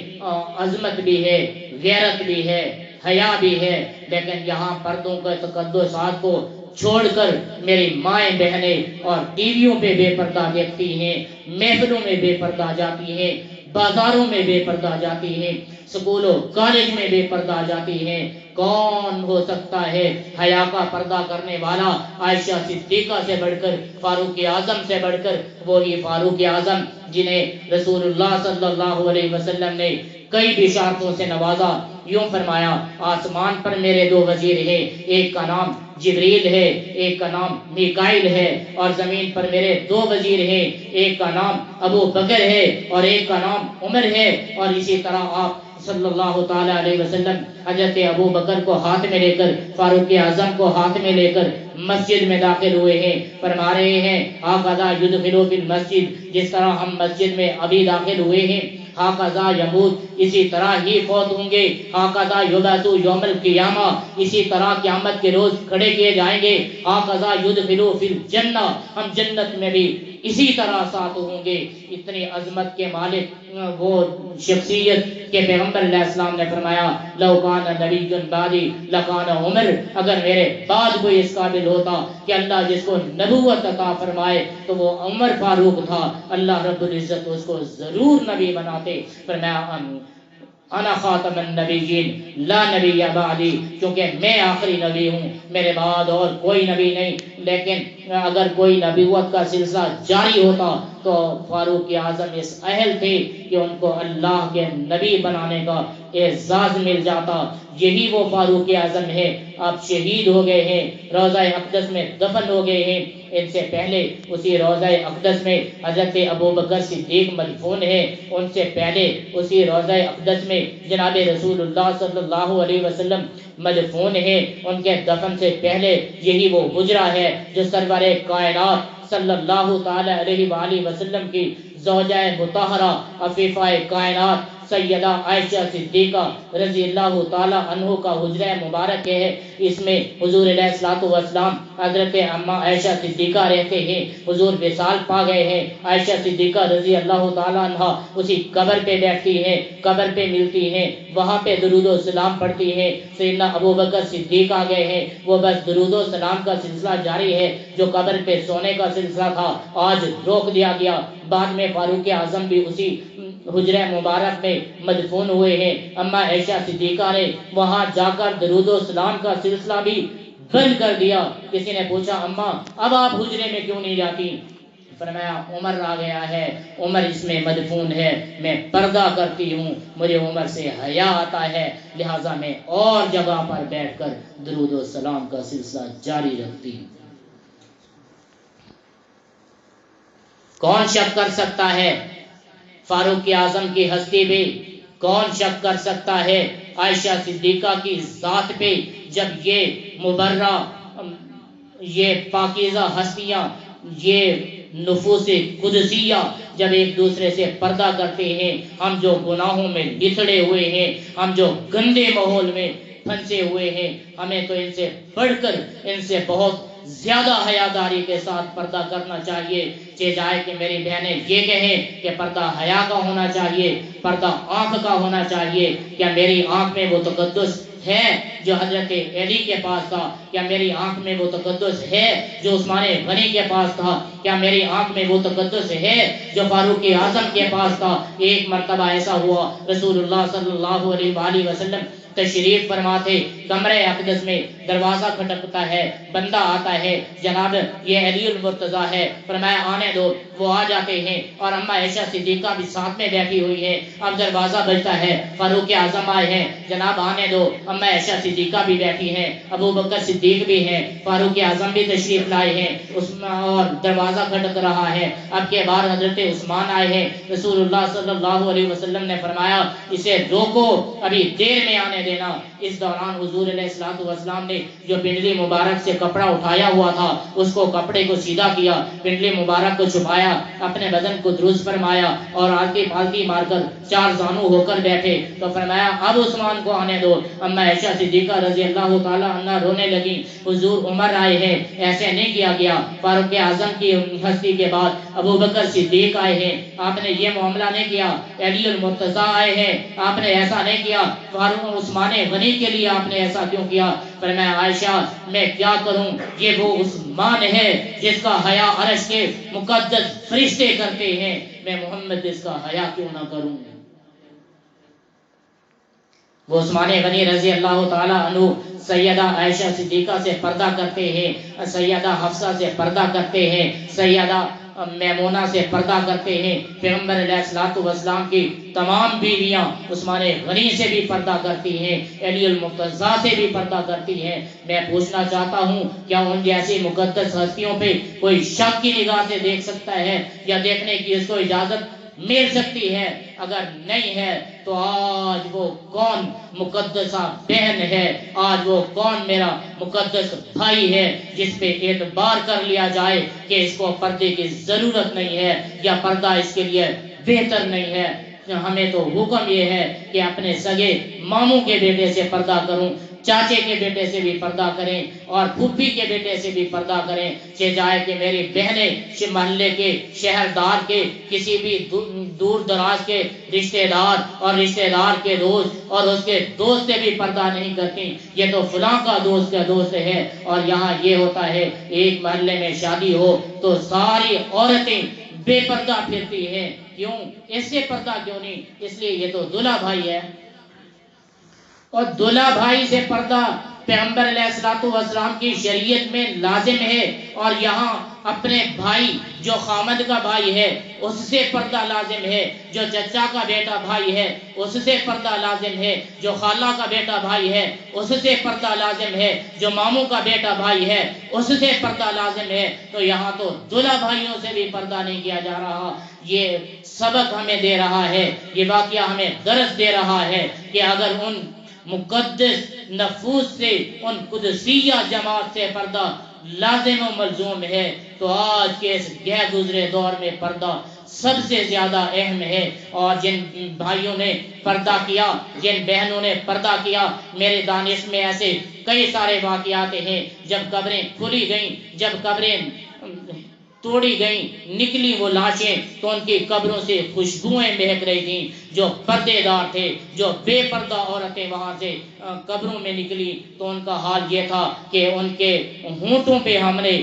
Speaker 1: عظمت بھی ہے، غیرت بھی ہے، حیا بھی ہے، لیکن یہاں پردوں کے تقدسات کو چھوڑ کر میری مائیں بہنیں اور ٹی ویوں پہ بے پردہ دیکھتی ہیں، محفلوں میں بے پردہ جاتی ہیں، بازاروں میں بے پردہ جاتی ہیں، سکولوں کالج میں بے پردہ جاتی ہیں۔ کون ہو سکتا ہے حیا کا پردہ کرنے والا؟ عائشہ صدیقہ سے بڑھ کر، فاروق اعظم سے بڑھ کر، وہی فاروق اعظم جنہیں رسول اللہ صلی اللہ علیہ وسلم نے کئی بشارتوں سے نوازا۔ یوں فرمایا، آسمان پر میرے دو وزیر ہیں، ایک کا نام جبریل ہے، ایک کا نام میکائیل ہے، اور زمین پر میرے دو وزیر ہیں، ایک کا نام ابو بکر ہے اور ایک کا نام عمر ہے۔ اور اسی طرح آپ صلی اللہ تعالی علیہ وسلم حضرت ابو بکر کو ہاتھ میں لے کر، فاروق اعظم کو ہاتھ میں لے کر مسجد میں داخل ہوئے ہیں، فرما رہے ہیں ہاکذا یدخلوا فی المسجد، جس طرح ہم مسجد میں ابھی داخل ہوئے ہیں، ہاکذا یموت، اسی طرح ہی فوت ہوں گے، ہاکذا یبعث یوم القیامہ، اسی طرح قیامت کے روز کھڑے کیے جائیں گے، ہاکذا یدخلوا فی الجنہ، ہم جنت میں بھی اسی طرح ساتھ ہوں گے۔ اتنی عظمت کے مالک وہ شخصیت کہ پیغمبر علیہ السلام نے فرمایا لو کان نبی بعدی لکان عمر، اگر میرے بعد کوئی اس قابل ہوتا کہ اللہ جس کو نبوت عطا فرمائے تو وہ عمر فاروق تھا، اللہ رب العزت اس کو ضرور نبی بناتے۔ فرمایا انا خاتم النبیین لا نبی بعدی، کیونکہ میں آخری نبی ہوں، میرے بعد اور کوئی نبی نہیں۔ لیکن اگر کوئی نبوت کا سلسلہ جاری ہوتا تو فاروق اعظم اس اہل تھے کہ ان کو اللہ کے نبی بنانے کا اعزاز مل جاتا۔ یہی وہ فاروق اعظم ہے، آپ شہید ہو گئے ہیں، روضہ اقدس میں دفن ہو گئے ہیں۔ ان سے پہلے اسی روضہ اقدس میں حضرت ابو بکر صدیق مدفون ہے، ان سے پہلے اسی روضہ اقدس میں جناب رسول اللہ صلی اللہ علیہ وسلم مدفون ہے، ان کے دفن سے پہلے یہی وہ حجرہ ہے جو سرور کائنات صلی اللہ تعالی علیہ وآلہ وسلم کی زوجہ مطہرہ عفیفہ کائنات سیدہ عائشہ صدیقہ رضی اللہ تعالی عنہ کا حجرہ مبارک ہے۔ اس میں حضور علیہ الصلوۃ والسلام حضرت اما عائشہ صدیقہ رہتے ہیں، حضور وصال پا گئے ہیں، عائشہ صدیقہ رضی اللہ تعالی عنہ اسی قبر پہ بیٹھتی ہیں، قبر پہ ملتی ہیں، وہاں پہ درود و سلام پڑھتی ہیں۔ سیدنا ابو بکر صدیق آ گئے ہیں، وہ بس درود و سلام کا سلسلہ جاری ہے، جو قبر پہ سونے کا سلسلہ تھا آج روک دیا گیا۔ بعد میں فاروق اعظم بھی اسی حجرہ مبارک میں مدفون ہوئے ہیں۔ اما عائشہ صدیقہ نے وہاں جا کر درود و سلام کا سلسلہ بھی بند کر دیا۔ کسی نے پوچھا اما اب آپ حجرے میں کیوں نہیں جاتی؟ فرمایا عمر آ گیا ہے، عمر اس میں مدفون ہے، میں پردہ کرتی ہوں، مجھے عمر سے حیا آتا ہے، لہٰذا میں اور جگہ پر بیٹھ کر درود و سلام کا سلسلہ جاری رکھتی ہوں۔ کون شک کر سکتا ہے فاروق اعظم کی ہستی پہ؟ کون شک کر سکتا ہے عائشہ صدیقہ کی ذات پہ، جب یہ مبرہ، یہ پاکیزہ ہستیاں، یہ نفوس قدسیہ جب ایک دوسرے سے پردہ کرتے ہیں، ہم جو گناہوں میں لتڑے ہوئے ہیں، ہم جو گندے ماحول میں پھنسے ہوئے ہیں، ہمیں تو ان سے بڑھ کر، ان سے بہت زیادہ حیاداری کے ساتھ پردہ کرنا چاہیے۔ جائے کہ میری بہنیں یہ کہیں کہ پردہ حیا کا ہونا چاہیے، پردہ آنکھ کا ہونا چاہیے، کیا میری آنکھ میں وہ تقدس ہے جو حضرت علی کے پاس تھا؟ کیا میری آنکھ میں وہ تقدس ہے جو عثمان غنی کے پاس تھا؟ کیا میری آنکھ میں وہ تقدس ہے جو فاروق اعظم کے پاس تھا؟ ایک مرتبہ ایسا ہوا، رسول اللہ صلی اللہ علیہ وآلہ وسلم تشریف فرما تھے، کمرہ اقدس میں دروازہ کھٹکتا ہے، بندہ آتا ہے، جناب یہ علی المرتضیٰ ہے، فرمایا آنے دو، وہ آ جاتے ہیں اور اما عائشہ صدیقہ بھی ساتھ میں بیٹھی ہوئی ہے، اب دروازہ بجتا ہے، فاروق اعظم آئے ہیں، جناب آنے دو، اما عائشہ صدیقہ بھی بیٹھی ہیں، ابو بکر صدیق بھی ہیں، فاروق اعظم بھی تشریف لائے ہیں، اور دروازہ کھٹک رہا ہے، اب کے بعد حضرت عثمان آئے ہیں، رسول اللہ صلی اللہ علیہ وسلم نے فرمایا اسے روکو، ابھی دیر میں آنے دینا۔ اس دوران حضور علیہ السلام نے جو پنڈلی مبارک سے کپڑا اٹھایا ہوا تھا اس کو کپڑے کو سیدھا کیا، پنڈلی مبارک کو چھپایا، اپنے بدن کو درست فرمایا اور آلتی پالتی مار کر چار زانو ہو کر بیٹھے تو فرمایا اب عثمان کو آنے دو۔ اما عائشہ صدیقہ رضی اللہ تعالی عنہ رونے لگی، حضور عمر آئے ہیں، ایسے نہیں کیا گیا۔ فاروق اعظم کی ہستی کے بعد ابو بکر صدیق آئے ہیں، آپ نے یہ معاملہ نہیں کیا۔ علی المرتضیٰ آئے ہیں، آپ نے ایسا نہیں کیا۔ فاروق عثمان غنی کے لیے آپ نے ایسا کیوں کیا؟ فرمایا عائشہ میں کیا کروں، یہ وہ عثمان ہے جس کا حیا عرش کے مقدس فرشتے کرتے ہیں، میں محمد اس کا حیا کیوں نہ کروں؟ وہ عثمان غنی رضی اللہ تعالی عنہ سیدہ عائشہ صدیقہ سے پردہ کرتے ہیں، سیدہ حفصہ سے پردہ کرتے ہیں، سیدہ میمونہ سے پردہ کرتے ہیں، پیغمبر علیہ الصلوۃ والسلام کی تمام بیویاں عثمان غنی سے بھی پردہ کرتی ہیں، علی المرتضیٰ سے بھی پردہ کرتی ہیں۔ میں پوچھنا چاہتا ہوں کیا ان جیسی مقدس ہستیوں پہ کوئی شک کی نگاہ سے دیکھ سکتا ہے یا دیکھنے کی اس کو اجازت مل سکتی ہے؟ اگر نہیں ہے تو آج وہ کون مقدسہ بہن ہے، آج وہ کون میرا مقدس بھائی ہے جس پہ اعتبار کر لیا جائے کہ اس کو پردے کی ضرورت نہیں ہے یا پردہ اس کے لیے بہتر نہیں ہے؟ ہمیں تو حکم یہ ہے کہ اپنے سگے ماموں کے بیٹے سے پردہ کروں، چاچے کے بیٹے سے بھی پردہ کریں اور پھوپھی کے بیٹے سے بھی پردہ کریں، کہ جائے کہ میری بہنیں محلے کے شہردار کے کسی بھی دور دراز کے رشتہ دار اور رشتہ دار کے دوست اور اس کے دوست سے بھی پردہ نہیں کرتی، یہ تو فلاں کا دوست ہے۔ اور یہاں یہ ہوتا ہے ایک محلے میں شادی ہو تو ساری عورتیں بے پردہ پھرتی ہیں، کیوں؟ اس سے پردہ کیوں نہیں؟ اس لیے یہ تو دلہا بھائی ہے، اور دلہا بھائی سے پردہ پیغمبر علیہ الصلوۃ والسلام کی شریعت میں لازم ہے، اور یہاں اپنے بھائی جو خامد کا بھائی ہے اس سے پردہ لازم ہے، جو چچا کا بیٹا بھائی ہے اس سے پردہ لازم ہے، جو خالہ کا بیٹا بھائی ہے اس سے پردہ لازم ہے، جو ماموں کا بیٹا بھائی ہے اس سے پردہ لازم ہے۔ تو یہاں تو دلہا بھائیوں سے بھی پردہ نہیں کیا جا رہا۔ یہ سبق ہمیں دے رہا ہے، یہ واقعہ ہمیں درس دے رہا ہے کہ اگر ان مقدس نفوس سے، ان قدسیہ جماعت سے پردہ لازم و ملزوم ہے تو آج کے اس گہ گزرے دور میں پردہ سب سے زیادہ اہم ہے۔ اور جن بھائیوں نے پردہ کیا، جن بہنوں نے پردہ کیا، میرے دانش میں ایسے کئی سارے واقعات ہیں، جب قبریں کھلی گئیں، جب قبریں توڑی گئیں، نکلی وہ لاشیں تو ان کی قبروں سے خوشبوئیں مہک رہی تھیں۔ جو پردے دار تھے، جو بے پردہ عورتیں وہاں سے قبروں میں نکلی تو ان کا حال یہ تھا کہ ان کے ہونٹوں پہ ہم نے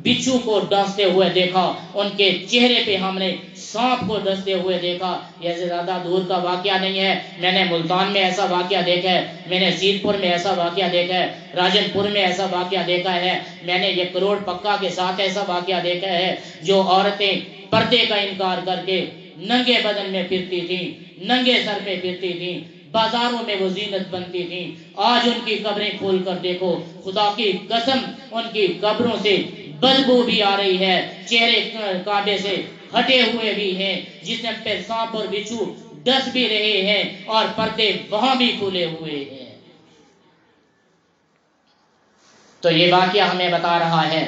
Speaker 1: بچھو کو ڈستے ہوئے دیکھا، ان کے چہرے پہ ہم نے سانپ کو ڈستے ہوئے دیکھا۔ یہ زیادہ دور کا واقعہ نہیں ہے، میں نے ملتان میں ایسا واقعہ دیکھا ہے، میں نے سید پور میں ایسا واقعہ دیکھا ہے، راجن پور میں ایسا واقعہ دیکھا ہے، میں نے یہ کروڑ پکا کے ساتھ ایسا واقعہ دیکھا ہے، جو عورتیں پردے کا انکار کر کے ننگے بدن میں پھرتی تھیں، ننگے سر پہ پھرتی تھیں، بازاروں میں وہ زینت بنتی تھیں۔ آج ان کی قبریں کھول کر دیکھو، خدا کی قسم ان کی قبروں سے بدبو بھی آ رہی ہے، چہرے کعبے سے ہٹے ہوئے بھی ہیں، جسم پہ سانپ اور بچھو ڈس بھی رہے ہیں اور پردے وہاں بھی کھلے ہوئے ہیں۔ تو یہ واقعہ ہمیں بتا رہا ہے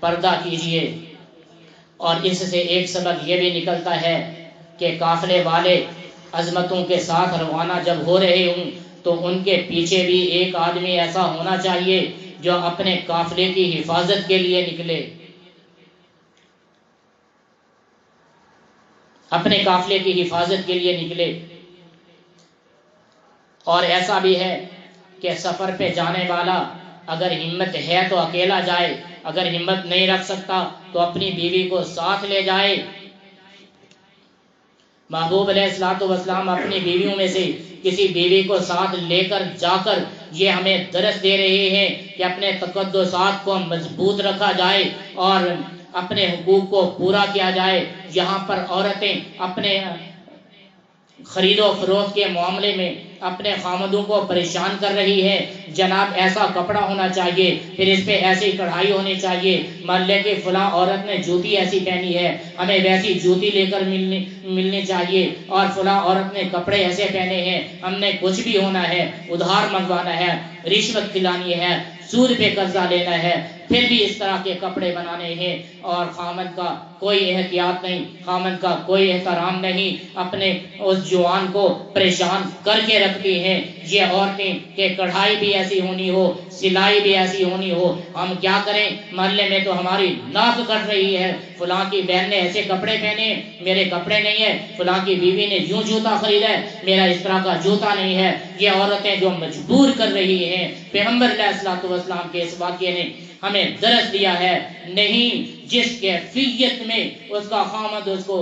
Speaker 1: پردہ کیجئے۔ اور اس سے ایک سبق یہ بھی نکلتا ہے کہ قافلے والے عظمتوں کے ساتھ روانہ جب ہو رہے ہوں تو ان کے پیچھے بھی ایک آدمی ایسا ہونا چاہیے جو اپنے قافلے کی حفاظت کے لیے نکلے، اپنے قافلے کی حفاظت کے لیے نکلے۔ اور ایسا بھی ہے کہ سفر پہ جانے والا اگر ہمت ہے تو اکیلا جائے، اگر ہمت نہیں رکھ سکتا تو اپنی بیوی کو ساتھ لے جائے۔ محبوب علیہ الصلوۃ والسلام اپنی بیویوں میں سے کسی بیوی کو ساتھ لے کر جا کر یہ ہمیں درس دے رہے ہیں کہ اپنے تقدسات کو مضبوط رکھا جائے اور اپنے حقوق کو پورا کیا جائے۔ یہاں پر عورتیں اپنے خرید و فروخت کے معاملے میں اپنے خامدوں کو پریشان کر رہی ہے، جناب ایسا کپڑا ہونا چاہیے، پھر اس پہ ایسی کڑھائی ہونی چاہیے، مان لے کہ فلاں عورت نے جوتی ایسی پہنی ہے، ہمیں ویسی جوتی لے کر ملنی چاہیے، اور فلاں عورت نے کپڑے ایسے پہنے ہیں، ہم نے کچھ بھی ہونا ہے، ادھار منگوانا ہے، رشوت دلانی ہے، سود پہ قرضہ لینا ہے، پھر بھی اس طرح کے کپڑے بنانے ہیں، اور خامد کا کوئی احتیاط نہیں، خامد کا کوئی احترام نہیں، اپنے اس جوان کو پریشان کر کے رکھتی ہیں یہ عورتیں کہ کڑھائی بھی ایسی ہونی ہو، سلائی بھی ایسی ہونی ہو۔ ہم کیا کریں، محلے میں تو ہماری ناک کٹ رہی ہے، فلاں کی بہن نے ایسے کپڑے پہنے، میرے کپڑے نہیں ہیں، فلاں کی بیوی نے یوں جوتا خریدا ہے، میرا اس طرح کا جوتا نہیں ہے۔ یہ عورتیں جو مجبور کر رہی ہیں، پیغمبر علیہ الصلوۃ والسلام کے اس واقعے نے ہمیں درس دیا ہے، نہیں، جس کیفیت میں اس کا خامد اس کو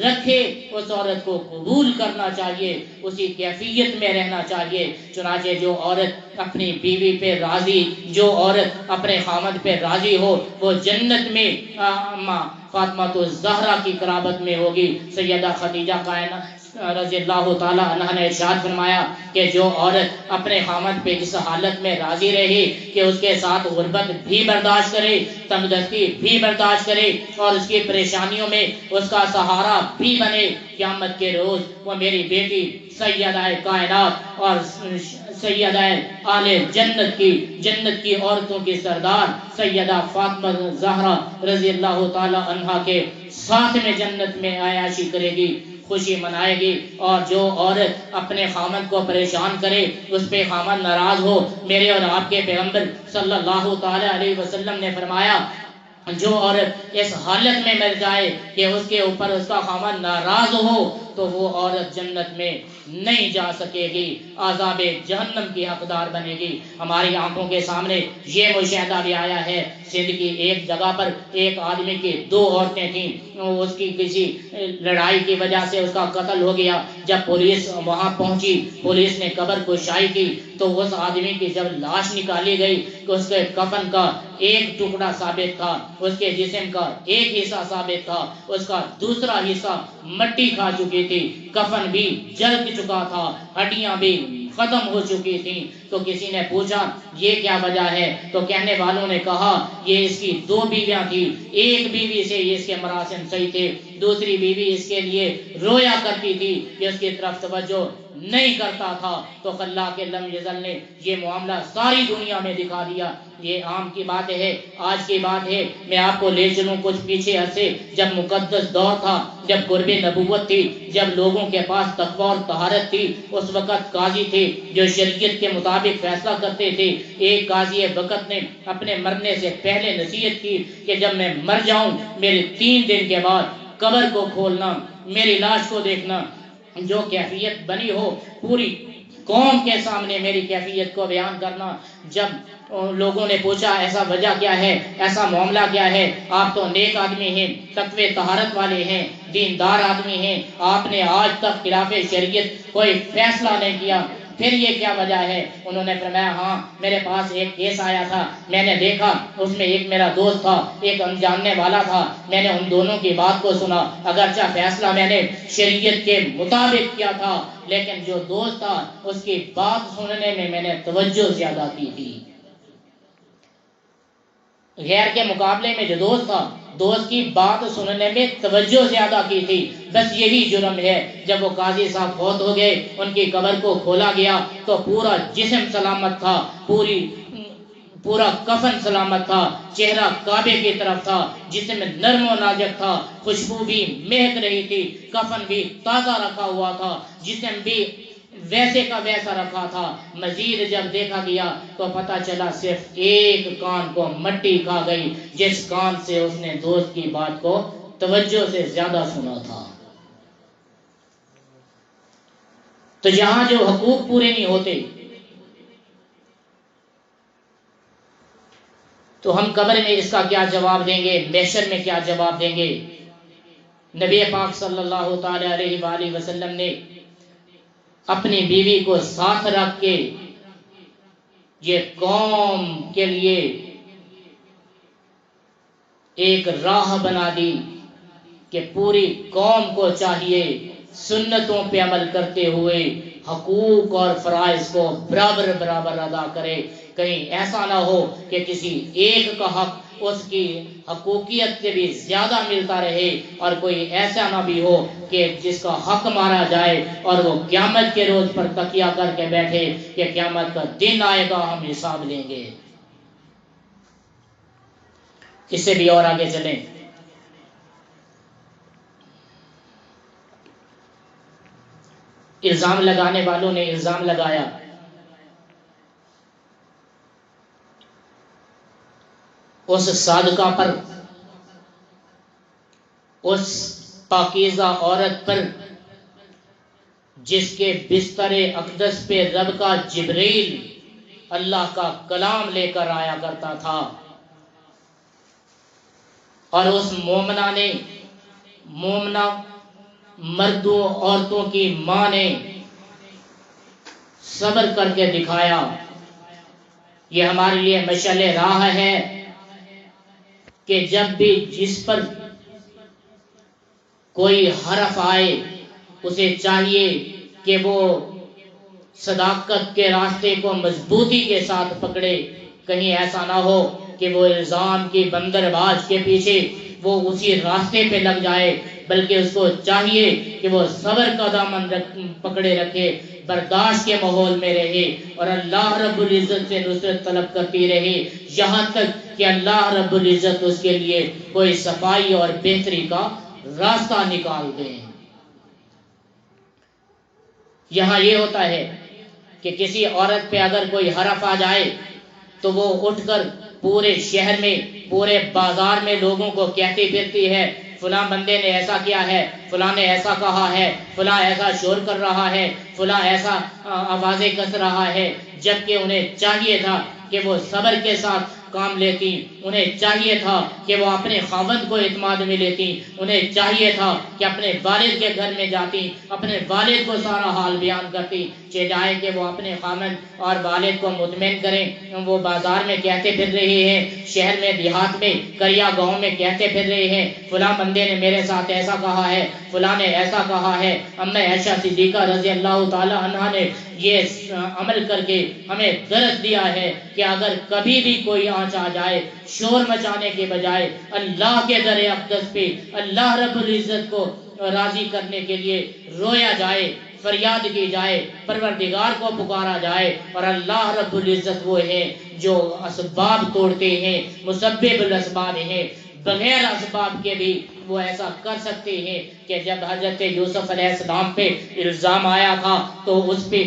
Speaker 1: رکھے اس عورت کو قبول کرنا چاہیے، اسی کیفیت میں رہنا چاہیے۔ چنانچہ جو عورت اپنی بیوی پہ راضی، جو عورت اپنے خامد پہ راضی ہو، وہ جنت میں فاطمہ الزہرا کی قرابت میں ہوگی۔ سیدہ خدیجہ رضی اللہ تعالی عنہ نے ارشاد فرمایا کہ جو عورت اپنے خامد پہ اس حالت میں راضی رہی کہ اس کے ساتھ غربت بھی برداشت کرے، تنگدستی بھی برداشت کرے، اور اس کی پریشانیوں میں اس کا سہارا بھی بنے، قیامت کے روز وہ میری بیٹی سیدہ کائنات اور سیدہ آل جنت کی عورتوں کی سردار سیدہ فاطمہ زہرا رضی اللہ تعالی عنہا کے ساتھ میں جنت میں عیاشی کرے گی، خوشی منائے گی۔ اور جو عورت اپنے خامد کو پریشان کرے، اس پہ خامد ناراض ہو، میرے اور آپ کے پیغمبر صلی اللہ تعالی علیہ وسلم نے فرمایا جو عورت اس حالت میں مر جائے کہ اس کے اوپر اس کا خامد ناراض ہو تو وہ عورت جنت میں نہیں جا سکے گی، عذاب جہنم کی حقدار بنے گی۔ ہماری آنکھوں کے سامنے یہ مشاہدہ بھی آیا ہے، سندھ کی ایک جگہ پر ایک آدمی کی دو عورتیں تھیں، اس کی کسی لڑائی کی وجہ سے اس کا قتل ہو گیا۔ جب پولیس وہاں پہنچی، پولیس نے قبر کشائی کی تو اس آدمی کی جب لاش نکالی گئی تو اس کے کفن کا ایک ٹکڑا ثابت تھا، اس کے جسم کا ایک حصہ ثابت تھا، اس کا دوسرا حصہ مٹی کھا چکی تھی، کفن بھی جل چکا تھا، ہڈیاں بھی ختم ہو چکی تھیں۔ تو کسی نے پوچھا یہ کیا وجہ ہے، تو کہنے والوں نے کہا یہ اس کی دو بیویاں تھیں، ایک بیوی سے اس کے مراسم صحیح تھے، دوسری بیوی اس کے لیے رویا کرتی تھی، یہ اس کی طرف توجہ نہیں کرتا تھا۔ تو اللہ کے لم یزل نے یہ معاملہ ساری دنیا میں دکھا دیا۔ یہ عام کی بات ہے، آج کی بات ہے، میں آپ کو لے چلوں کچھ پیچھے عرصے، جب مقدس دور تھا، جب قرب نبوت تھی، جب لوگوں کے پاس تقوی اور طہارت تھی، اس وقت قاضی تھے جو شریعت کے مطابق فیصلہ کرتے تھے۔ ایک قاضی وقت نے اپنے مرنے سے پہلے نصیحت کی کہ جب میں مر جاؤں میرے 3 دن کے بعد قبر کو کھولنا، میری لاش کو دیکھنا، جو کیفیت بنی ہو پوری قوم کے سامنے میری کیفیت کو بیان کرنا۔ جب لوگوں نے پوچھا ایسا وجہ کیا ہے، ایسا معاملہ کیا ہے، آپ تو نیک آدمی ہیں، تقوی طہارت والے ہیں، دیندار آدمی ہیں، آپ نے آج تک خلاف شریعت کوئی فیصلہ نہیں کیا، پھر یہ کیا وجہ ہے؟ انہوں نے فرمایا ہاں میرے پاس ایک کیس آیا تھا، میں نے دیکھا اس میں ایک میرا دوست تھا، ایک انجاننے والا تھا، میں نے ان دونوں کی بات کو سنا، اگرچہ فیصلہ میں نے شریعت کے مطابق کیا تھا لیکن جو دوست تھا اس کی بات سننے میں نے توجہ زیادہ کی تھی۔ غیر کے مقابلے میں جو دوست تھا، دوست کی بات سننے میں توجہ زیادہ کی تھی، بس یہی جرم ہے۔ جب وہ قاضی صاحب فوت ہو گئے، ان کی قبر کو کھولا گیا تو پورا جسم سلامت تھا، پورا کفن سلامت تھا، چہرہ کعبے کی طرف تھا، جسم نرم و نازک تھا، خوشبو بھی مہک رہی تھی، کفن بھی تازہ رکھا ہوا تھا، جسم بھی ویسے کا ویسا رکھا تھا۔ مزید جب دیکھا گیا تو پتہ چلا صرف ایک کان کو مٹی کھا گئی، جس کان سے اس نے دوست کی بات کو توجہ سے زیادہ سنا تھا۔ تو یہاں جو حقوق پورے نہیں ہوتے تو ہم قبر میں اس کا کیا جواب دیں گے، محشر میں کیا جواب دیں گے؟ نبی پاک صلی اللہ تعالی علیہ وآلہ وسلم نے اپنی بیوی کو ساتھ رکھ کے یہ قوم کے لیے ایک راہ بنا دی کہ پوری قوم کو چاہیے سنتوں پہ عمل کرتے ہوئے حقوق اور فرائض کو برابر برابر ادا کرے. کہیں ایسا نہ ہو کہ کسی ایک کا حق اس کی حقوقیت سے بھی زیادہ ملتا رہے، اور کوئی ایسا نہ بھی ہو کہ جس کا حق مارا جائے اور وہ قیامت کے روز پر تکیہ کر کے بیٹھے کہ قیامت کا دن آئے گا ہم حساب لیں گے. اس سے بھی اور آگے چلیں. الزام لگانے والوں نے الزام لگایا اس صادقہ پر، اس پاکیزہ عورت پر جس کے بستر اقدس پہ رب کا جبریل اللہ کا کلام لے کر آیا کرتا تھا، اور اس مومنہ مردوں عورتوں کی ماں نے صبر کر کے دکھایا. یہ ہمارے لیے مشعل راہ ہے کہ جب بھی جس پر کوئی حرف آئے اسے چاہیے کہ وہ صداقت کے راستے کو مضبوطی کے ساتھ پکڑے. کہیں ایسا نہ ہو کہ وہ الزام کی بندرباز کے پیچھے وہ اسی راستے پہ لگ جائے، بلکہ اس کو چاہیے کہ وہ صبر کا دامن پکڑے رکھے، برداشت کے ماحول میں رہے اور اللہ رب العزت سے نصرت طلب کرتی رہے یہاں تک کہ اللہ رب العزت اس کے لیے کوئی صفائی اور بہتری کا راستہ نکال دیں. یہاں یہ ہوتا ہے کہ کسی عورت پہ اگر کوئی حرف آ جائے تو وہ اٹھ کر پورے شہر میں پورے بازار میں لوگوں کو کہتی پھرتی ہے فلاں بندے نے ایسا کیا ہے، فلاں نے ایسا کہا ہے، فلاں ایسا شور کر رہا ہے، فلاں ایسا آوازیں کس رہا ہے. جبکہ انہیں چاہیے تھا کہ وہ صبر کے ساتھ کام لیتی، انہیں چاہیے تھا کہ وہ اپنے خاوند کو اعتماد میں لیتی، انہیں چاہیے تھا کہ اپنے والد کے گھر میں جاتی، اپنے والد کو سارا حال بیان کرتی، چاہے کہ وہ اپنے خاوند اور والد کو مطمئن کریں. وہ بازار میں کہتے پھر رہے ہیں، شہر میں دیہات میں کریا گاؤں میں کہتے پھر رہے ہیں فلاں بندے نے میرے ساتھ ایسا کہا ہے، فلاں نے ایسا کہا ہے. اما عائشہ صدیقہ رضی اللہ تعالی عنہا نے یہ عمل کر کے ہمیں درس دیا ہے کہ اگر کبھی بھی کوئی آنچ آ جائے شور مچانے کے بجائے اللہ کے در اقدس پہ اللہ رب العزت کو راضی کرنے کے لیے رویا جائے، فریاد کی جائے، پروردگار کو پکارا جائے. اور اللہ رب العزت وہ ہے جو اسباب توڑتے ہیں، مسبب الاسباب ہیں، بغیر اسباب کے بھی وہ ایسا کر سکتے ہیں. کہ جب حضرت یوسف علیہ السلام پہ الزام آیا تھا تو اس پہ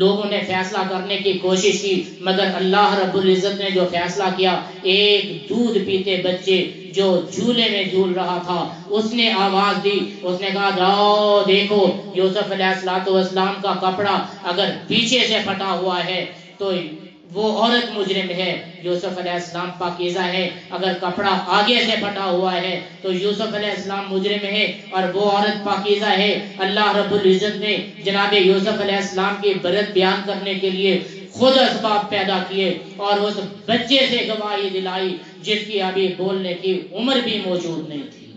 Speaker 1: لوگوں نے فیصلہ کرنے کی کوشش کی، مگر اللہ رب العزت نے جو فیصلہ کیا، ایک دودھ پیتے بچے جو جھولے میں جھول رہا تھا اس نے آواز دی، اس نے کہا جاؤ دیکھو یوسف علیہ السلام کا کپڑا اگر پیچھے سے پھٹا ہوا ہے تو وہ عورت مجرم ہے، یوسف علیہ السلام پاکیزہ ہے. اگر کپڑا آگے سے پھٹا ہوا ہے تو یوسف علیہ السلام مجرم ہے اور وہ عورت پاکیزہ ہے. اللہ رب العزت نے جناب یوسف علیہ السلام کی برت بیان کرنے کے لیے خود اسباب پیدا کیے اور اس بچے سے گواہی دلائی جس کی ابھی بولنے کی عمر بھی موجود نہیں تھی.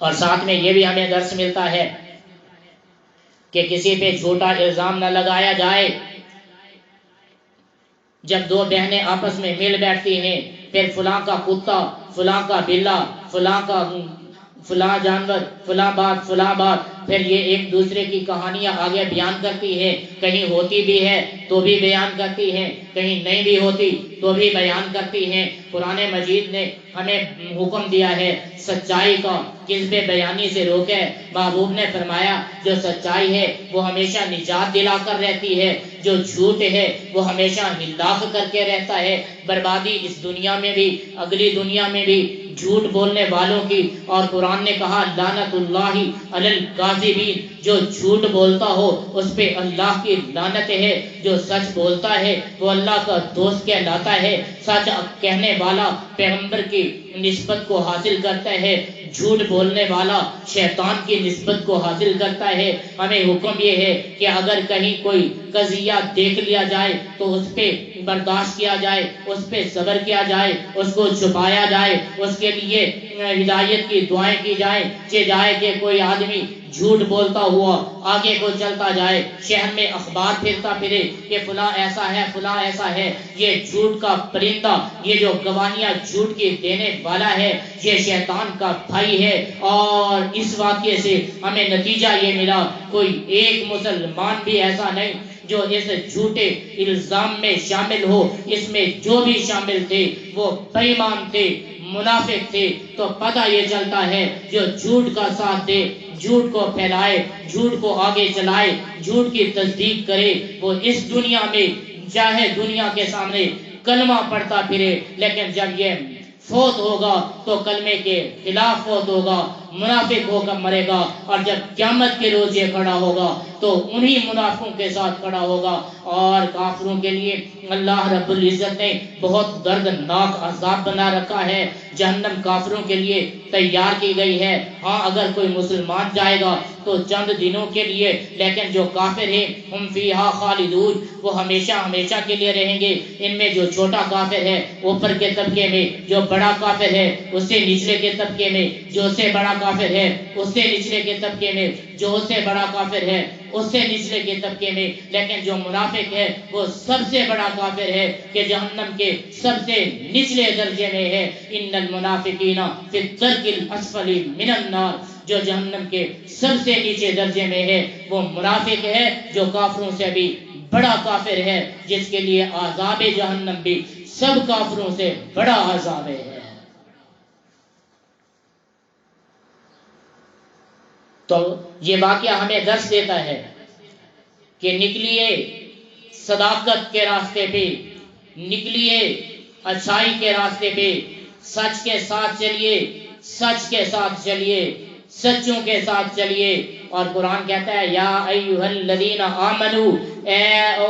Speaker 1: اور ساتھ میں یہ بھی ہمیں درس ملتا ہے کہ کسی پہ جھوٹا الزام نہ لگایا جائے. جب دو بہنیں آپس میں مل بیٹھتی ہیں پھر فلاں کا کتا، فلاں کا بلا، فلاں جانور، فلاں بات، پھر یہ ایک دوسرے کی کہانیاں آگے بیان کرتی ہے. کہیں ہوتی بھی ہے تو بھی بیان کرتی ہیں، کہیں نہیں بھی ہوتی تو بھی بیان کرتی ہیں. قرآن مجید نے ہمیں حکم دیا ہے سچائی کا، کذب بیانی سے روکے. محبوب نے فرمایا جو سچائی ہے وہ ہمیشہ نجات دلا کر رہتی ہے، جو جھوٹ ہے وہ ہمیشہ ہلاک کر کے رہتا ہے، بربادی اس دنیا میں بھی اگلی دنیا میں بھی جھوٹ بولنے والوں کی، اور قرآن نے کہا لعنت اللہ علی الکاذبین، جو جھوٹ بولتا ہو اس پہ اللہ کی لعنت ہے، جو سچ بولتا ہے وہ اللہ کا دوست کہلاتا ہے، سچ کہنے والا پیغمبر کی نسبت کو حاصل کرتا ہے، جھوٹ بولنے والا شیطان کی نسبت کو حاصل کرتا ہے۔ ہمیں حکم یہ ہے کہ اگر کہیں کوئی قضیہ دیکھ لیا جائے تو اس پہ برداشت کیا جائے، اس پہ صبر کیا جائے، اس کو چھپایا جائے، اس کے لیے ہدایت کی دعائیں کی جائیں کہ کوئی آدمی جھوٹ بولتا ہوا آگے کو چلتا جائے، شہر میں اخبار پھرتا پھرے کہ فلاں ایسا ہے، فلاں ایسا ہے، یہ جھوٹ کا پرندہ، یہ جو گواہیاں جھوٹ کی دینے والا ہے یہ شیطان کا بھائی ہے۔ اور اس واقعے سے ہمیں نتیجہ یہ ملا، کوئی ایک مسلمان بھی ایسا نہیں جو اس جھوٹے الزام میں شامل ہو، اس میں جو بھی شامل تھے وہ بے ایمان تھے، منافق تھے۔ تو پتہ یہ چلتا ہے جو جھوٹ کا ساتھ دے، جھوٹ کو پھیلائے، جھوٹ کو آگے چلائے، جھوٹ کی تصدیق کرے، وہ اس دنیا میں چاہے دنیا کے سامنے کلمہ پڑھتا پھرے، لیکن جب یہ فوت ہوگا تو کلمے کے خلاف فوت ہوگا، منافق ہو کر مرے گا، اور جب قیامت کے روز یہ کھڑا ہوگا تو انہی منافقوں کے ساتھ کھڑا ہوگا۔ اور کافروں کے لیے اللہ رب العزت نے بہت دردناک عذاب بنا رکھا ہے، جہنم کافروں کے لیے تیار کی گئی ہے۔ ہاں اگر کوئی مسلمان جائے گا تو چند دنوں کے لیے، لیکن جو کافر ہیں ہم فیہا خالدون، وہ ہمیشہ ہمیشہ کے لیے رہیں گے۔ ان میں جو چھوٹا کافر ہے اوپر کے طبقے میں، جو بڑا کافر ہے اس سے نچلے کے طبقے میں، جو اس سے بڑا کافر ہے اس سے نچلے کے طبقے میں، جو اس سے بڑا کافر ہے اس سے نچلے کے طبقے میں، لیکن جو منافق ہے وہ سب سے بڑا کافر ہے کہ جہنم کے سب سے نچلے درجے میں ہے۔ ان المنافقین فی الدرک الاسفل من النار، جو جہنم کے سب سے نیچے درجے میں ہے وہ منافق ہے، جو کافروں سے بھی بڑا کافر ہے، جس کے لیے عذاب جہنم بھی سب کافروں سے بڑا عذاب ہے۔ تو یہ واقعہ ہمیں درس دیتا ہے کہ نکلیے صداقت کے راستے پہ، نکلیے اچھائی کے راستے پہ، سچ کے ساتھ چلیے، سچ کے ساتھ چلیے، سچوں کے ساتھ چلیے۔ اور قرآن کہتا ہے یا ایھا الذین آمنو، اے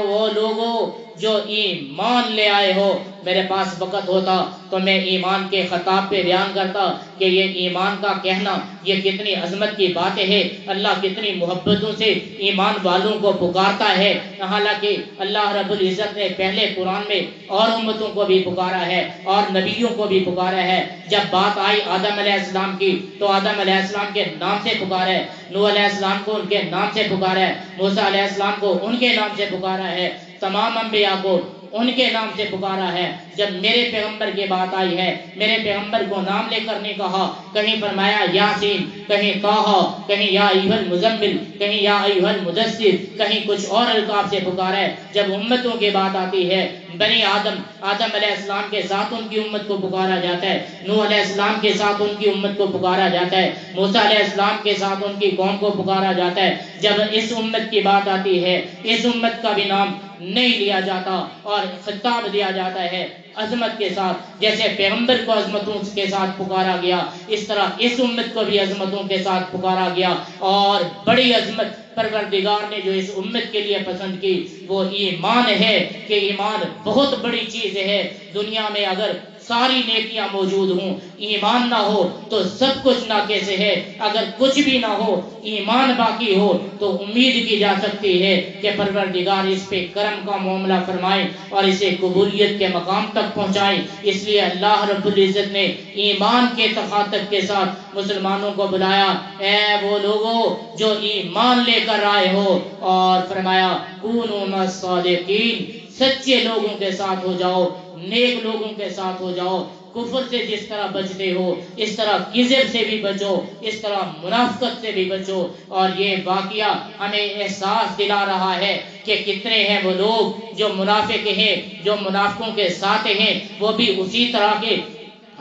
Speaker 1: وہ لوگوں جو ایمان لے آئے ہو۔ میرے پاس وقت ہوتا تو میں ایمان کے خطاب پہ بیان کرتا کہ یہ ایمان کا کہنا یہ کتنی عظمت کی بات ہے، اللہ کتنی محبتوں سے ایمان والوں کو پکارتا ہے۔ حالانکہ اللہ رب العزت نے پہلے قرآن میں اور امتوں کو بھی پکارا ہے اور نبیوں کو بھی پکارا ہے۔ جب بات آئی آدم علیہ السلام کی تو آدم علیہ السلام کے نام سے پکارا ہے، نوح علیہ السلام کو ان کے نام سے پکارا ہے، موسیٰ علیہ السلام کو ان کے نام سے پکارا ہے، تمام انبیاء کو ان کے نام سے پکارا ہے۔ جب میرے پیغمبر کی بات آئی ہے، میرے پیغمبر کو نام لے کر نہیں کہا، کہیں فرمایا یاسین، کہیں طٰہٰ، کہیں یا ایھا المزمل، کہیں یا ایھا المدثر، کہیں کچھ اور القاب سے پکارا ہے۔ جب امتوں کی بات آتی ہے، بنی آدم علیہ السلام کے ساتھ ان کی امت کو پکارا جاتا ہے، نوح علیہ السلام کے ساتھ ان کی امت کو پکارا جاتا ہے، موسیٰ علیہ السلام کے ساتھ ان کی قوم کو پکارا جاتا ہے۔ جب اس امت کی بات آتی ہے اس امت کا بھی نام نہیں لیا جاتا اور خطاب دیا جاتا ہے عظمت کے ساتھ۔ جیسے پیغمبر کو عظمتوں کے ساتھ پکارا گیا، اس طرح اس امت کو بھی عظمتوں کے ساتھ پکارا گیا۔ اور بڑی عظمت پروردگار نے جو اس امت کے لیے پسند کی وہ ایمان ہے کہ ایمان بہت بڑی چیز ہے۔ دنیا میں اگر ساری نیکیاں موجود ہوں، ایمان نہ ہو تو سب کچھ ناقص سے ہے۔ اگر کچھ بھی نہ ہو، ایمان باقی ہو تو امید کی جا سکتی ہے کہ پروردگار اس پہ کرم کا معاملہ فرمائے اور اسے قبولیت کے مقام تک پہنچائے۔ اس لیے اللہ رب العزت نے ایمان کے تخاطب کے ساتھ مسلمانوں کو بلایا، اے وہ لوگوں جو ایمان لے کر آئے ہو، اور فرمایا کونوا مع الصادقین، سچے لوگوں کے ساتھ ہو جاؤ، نیک لوگوں کے ساتھ ہو جاؤ۔ کفر سے جس طرح بچتے ہو اس طرح کذب سے بھی بچو، اس طرح منافقت سے بھی بچو۔ اور یہ واقعہ ہمیں احساس دلا رہا ہے کہ کتنے ہیں وہ لوگ جو منافق ہیں، جو منافقوں کے ساتھ ہیں، وہ بھی اسی طرح کے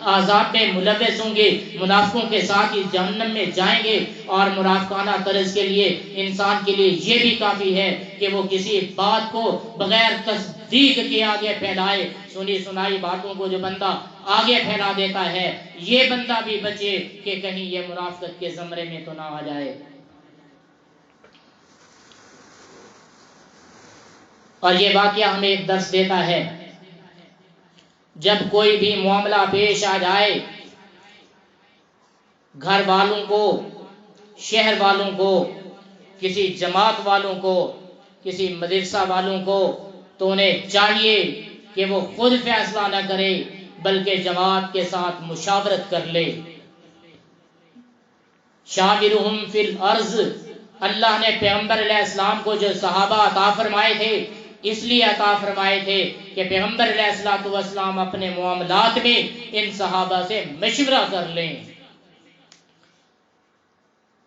Speaker 1: عذاب میں ملوث ہوں گے، منافقوں کے ساتھ اس جہنم میں جائیں گے۔ اور منافقانہ طرز کے لیے انسان کے لیے یہ بھی کافی ہے کہ وہ کسی بات کو بغیر تصدیق کے آگے پھیلائے۔ سنی سنائی باتوں کو جو بندہ آگے پھیلا دیتا ہے، یہ بندہ بھی بچے کہ کہیں یہ منافقت کے زمرے میں تو نہ آ جائے۔ اور یہ واقعہ ہمیں ایک درس دیتا ہے، جب کوئی بھی معاملہ پیش آ جائے، گھر والوں کو، شہر والوں کو، کسی جماعت والوں کو، کسی مدرسہ والوں کو، تو انہیں چاہیے کہ وہ خود فیصلہ نہ کرے بلکہ جماعت کے ساتھ مشاورت کر لے۔ شاورہم فی الارض، اللہ نے پیغمبر علیہ السلام کو جو صحابہ عطا فرمائے تھے، اس لیے عطا فرمائے تھے کہ پیغمبر علیہ السلام اپنے معاملات میں ان صحابہ سے مشورہ کر لیں۔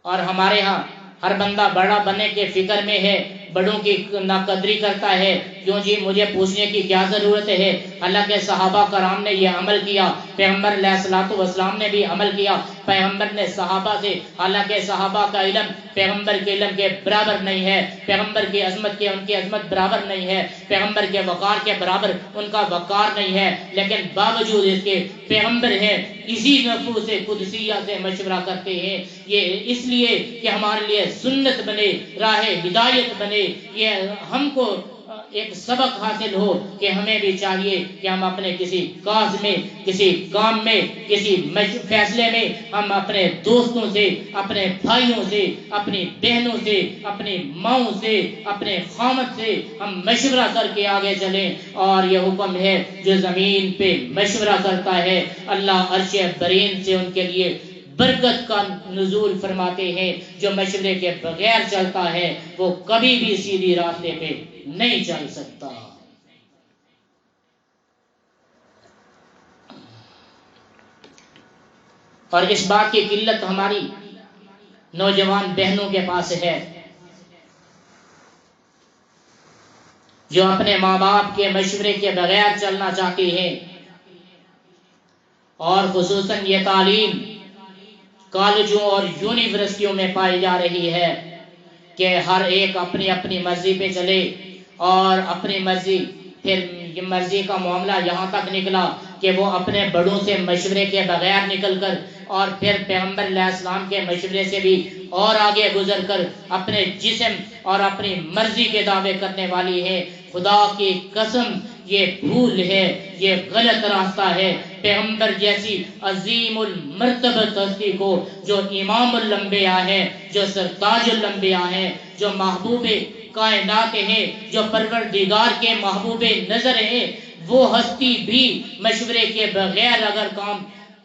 Speaker 1: اور ہمارے ہاں ہر بندہ بڑا بننے کے فکر میں ہے، بڑوں کی ناقدری کرتا ہے، کیوں جی مجھے پوچھنے کی کیا ضرورت ہے۔ حالانکہ صحابہ کرام نے یہ عمل کیا، پیغمبر علیہ السلام نے بھی عمل کیا، پیغمبر نے صحابہ سے، حالانکہ صحابہ کا علم پیغمبر کے علم کے برابر نہیں ہے، پیغمبر کی عظمت کے ان کی عظمت برابر نہیں ہے، پیغمبر کے وقار کے برابر ان کا وقار نہیں ہے، لیکن باوجود اس کے پیغمبر ہیں، اسی نفوس قدسیہ سے مشورہ کرتے ہیں۔ یہ اس لیے کہ ہمارے لیے سنت بنے، راہ ہدایت بنے، یہ ہم کو ایک سبق حاصل ہو کہ ہمیں بھی چاہیے کہ ہم اپنے کسی کاز میں، کسی کام میں، کسی فیصلے میں ہم اپنے دوستوں سے، اپنے بھائیوں سے، اپنی بہنوں سے، اپنی ماؤں سے، اپنے خامد سے ہم مشورہ کر کے آگے چلیں۔ اور یہ حکم ہے جو زمین پہ مشورہ کرتا ہے، اللہ عرش برین سے ان کے لیے برکت کا نزول فرماتے ہیں۔ جو مشورے کے بغیر چلتا ہے وہ کبھی بھی سیدھی راستے پہ نہیں چل سکتا۔ اور اس بات کی قلت ہماری نوجوان بہنوں کے پاس ہے، جو اپنے ماں باپ کے مشورے کے بغیر چلنا چاہتی ہیں، اور خصوصاً یہ تعلیم کالجوں اور یونیورسٹیوں میں پائی جا رہی ہے کہ ہر ایک اپنی اپنی مرضی پہ چلے، اور اپنی مرضی، پھر یہ مرضی کا معاملہ یہاں تک نکلا کہ وہ اپنے بڑوں سے مشورے کے بغیر نکل کر، اور پھر پیغمبر علیہ السلام کے مشورے سے بھی اور آگے گزر کر اپنے جسم اور اپنی مرضی کے دعوے کرنے والی ہے۔ خدا کی قسم یہ بھول ہے، یہ غلط راستہ ہے۔ پیغمبر جیسی عظیم المرتبت ہستی کو، جو امام الانبیاء ہے، جو سرتاج الانبیاء ہے، جو محبوب کائنات ہیں، جو پروردگار کے محبوب نظر ہیں، وہ ہستی بھی مشورے کے بغیر اگر کام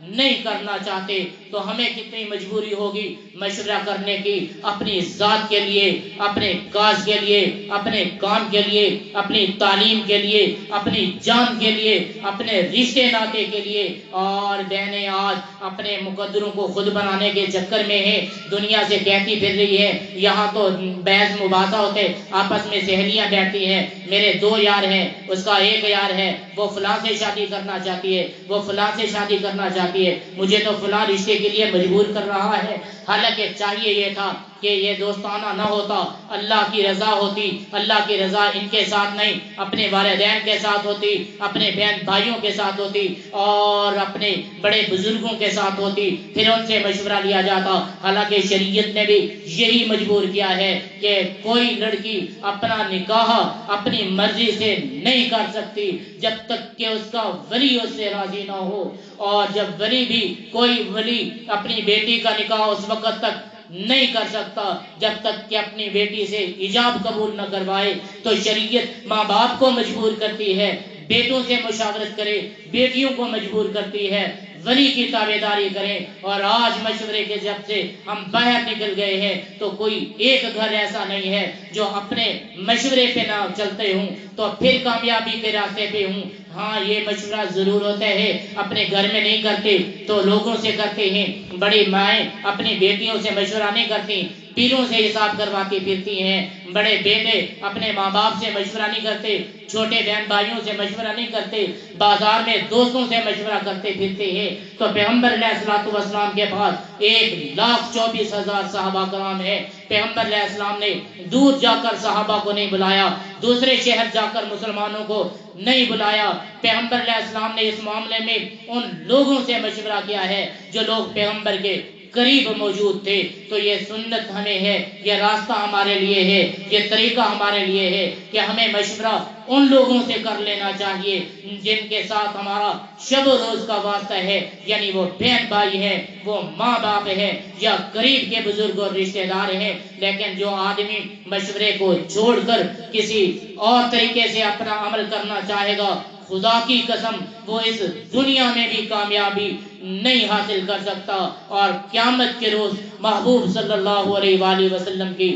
Speaker 1: نہیں کرنا چاہتے تو ہمیں کتنی مجبوری ہوگی مشورہ کرنے کی، اپنی ذات کے لیے، اپنے کاج کے لیے، اپنے کام کے لیے، اپنی تعلیم کے لیے، اپنی جان کے لیے، اپنے رشتے ناطے کے لیے۔ اور بہنیں آج اپنے مقدروں کو خود بنانے کے چکر میں ہیں، دنیا سے کہتی پھر رہی ہے، یہاں تو بحث مباحثہ ہوتے، آپس میں سہیلیاں بیٹھتی ہیں، میرے 2 یار ہیں، اس کا 1 یار ہے، وہ فلاں سے شادی کرنا چاہتی ہے، وہ فلاں سے شادی کرنا چاہتی ہے، مجھے تو فلاں رشتے کے لیے مجبور کر رہا ہے۔ حالانکہ چاہیے یہ تھا کہ یہ دوستانہ نہ ہوتا، اللہ کی رضا ہوتی، اللہ کی رضا ان کے ساتھ نہیں، اپنے والدین کے ساتھ ہوتی، اپنے بہن بھائیوں کے ساتھ ہوتی، اور اپنے بڑے بزرگوں کے ساتھ ہوتی، پھر ان سے مشورہ لیا جاتا۔ حالانکہ شریعت نے بھی یہی مجبور کیا ہے کہ کوئی لڑکی اپنا نکاح اپنی مرضی سے نہیں کر سکتی جب تک کہ اس کا ولی اس سے راضی نہ ہو، اور جب ولی بھی، کوئی ولی اپنی بیٹی کا نکاح اس وقت تک نہیں کر سکتا جب تک کہ اپنی بیٹی سے ایجاب قبول نہ کروائے۔ تو شریعت ماں باپ کو مجبور کرتی ہے بیٹوں سے مشاورت کرے، بیٹیوں کو مجبور کرتی ہے ولی کی تابعداری کریں۔ اور آج مشورے کے جب سے ہم باہر نکل گئے ہیں تو کوئی ایک گھر ایسا نہیں ہے جو اپنے مشورے پہ نہ چلتے ہوں تو پھر کامیابی کے راستے پہ ہوں۔ ہاں یہ مشورہ ضرور ہوتا ہے، اپنے گھر میں نہیں کرتے تو لوگوں سے کرتے ہیں، بڑی مائیں اپنی بیٹیوں سے مشورہ نہیں کرتی، پیروں سے حساب کرواتی پھرتی ہیں، بڑے بیٹے اپنے ماں باپ سے مشورہ نہیں کرتے، چھوٹے بہن بھائیوں سے مشورہ نہیں کرتے، بازار میں دوستوں سے مشورہ کرتے پھرتے ہیں۔ تو پیغمبر علیہ الصلوۃ والسلام کے پاس 1,24,000 صحابہ کرام ہیں۔ پیغمبر علیہ السلام نے دور جا کر صحابہ کو نہیں بلایا، دوسرے شہر جا کر مسلمانوں کو نہیں بلایا۔ پیغمبر علیہ السلام نے اس معاملے میں ان لوگوں سے مشورہ کیا ہے جو لوگ پیغمبر کے قریب موجود تھے۔ تو یہ سنت ہمیں ہے، یہ راستہ ہمارے لیے ہے، یہ طریقہ ہمارے لیے ہے کہ ہمیں مشورہ ان لوگوں سے کر لینا چاہیے جن کے ساتھ ہمارا شب و روز کا واسطہ ہے، یعنی وہ بہن بھائی ہیں، وہ ماں باپ ہیں، یا قریب کے بزرگ اور رشتہ دار ہیں۔ لیکن جو آدمی مشورے کو چھوڑ کر کسی اور طریقے سے اپنا عمل کرنا چاہے گا، خدا کی قسم وہ اس دنیا میں بھی کامیابی نہیں حاصل کر سکتا، اور قیامت کے روز محبوب صلی اللہ علیہ وآلہ وسلم کی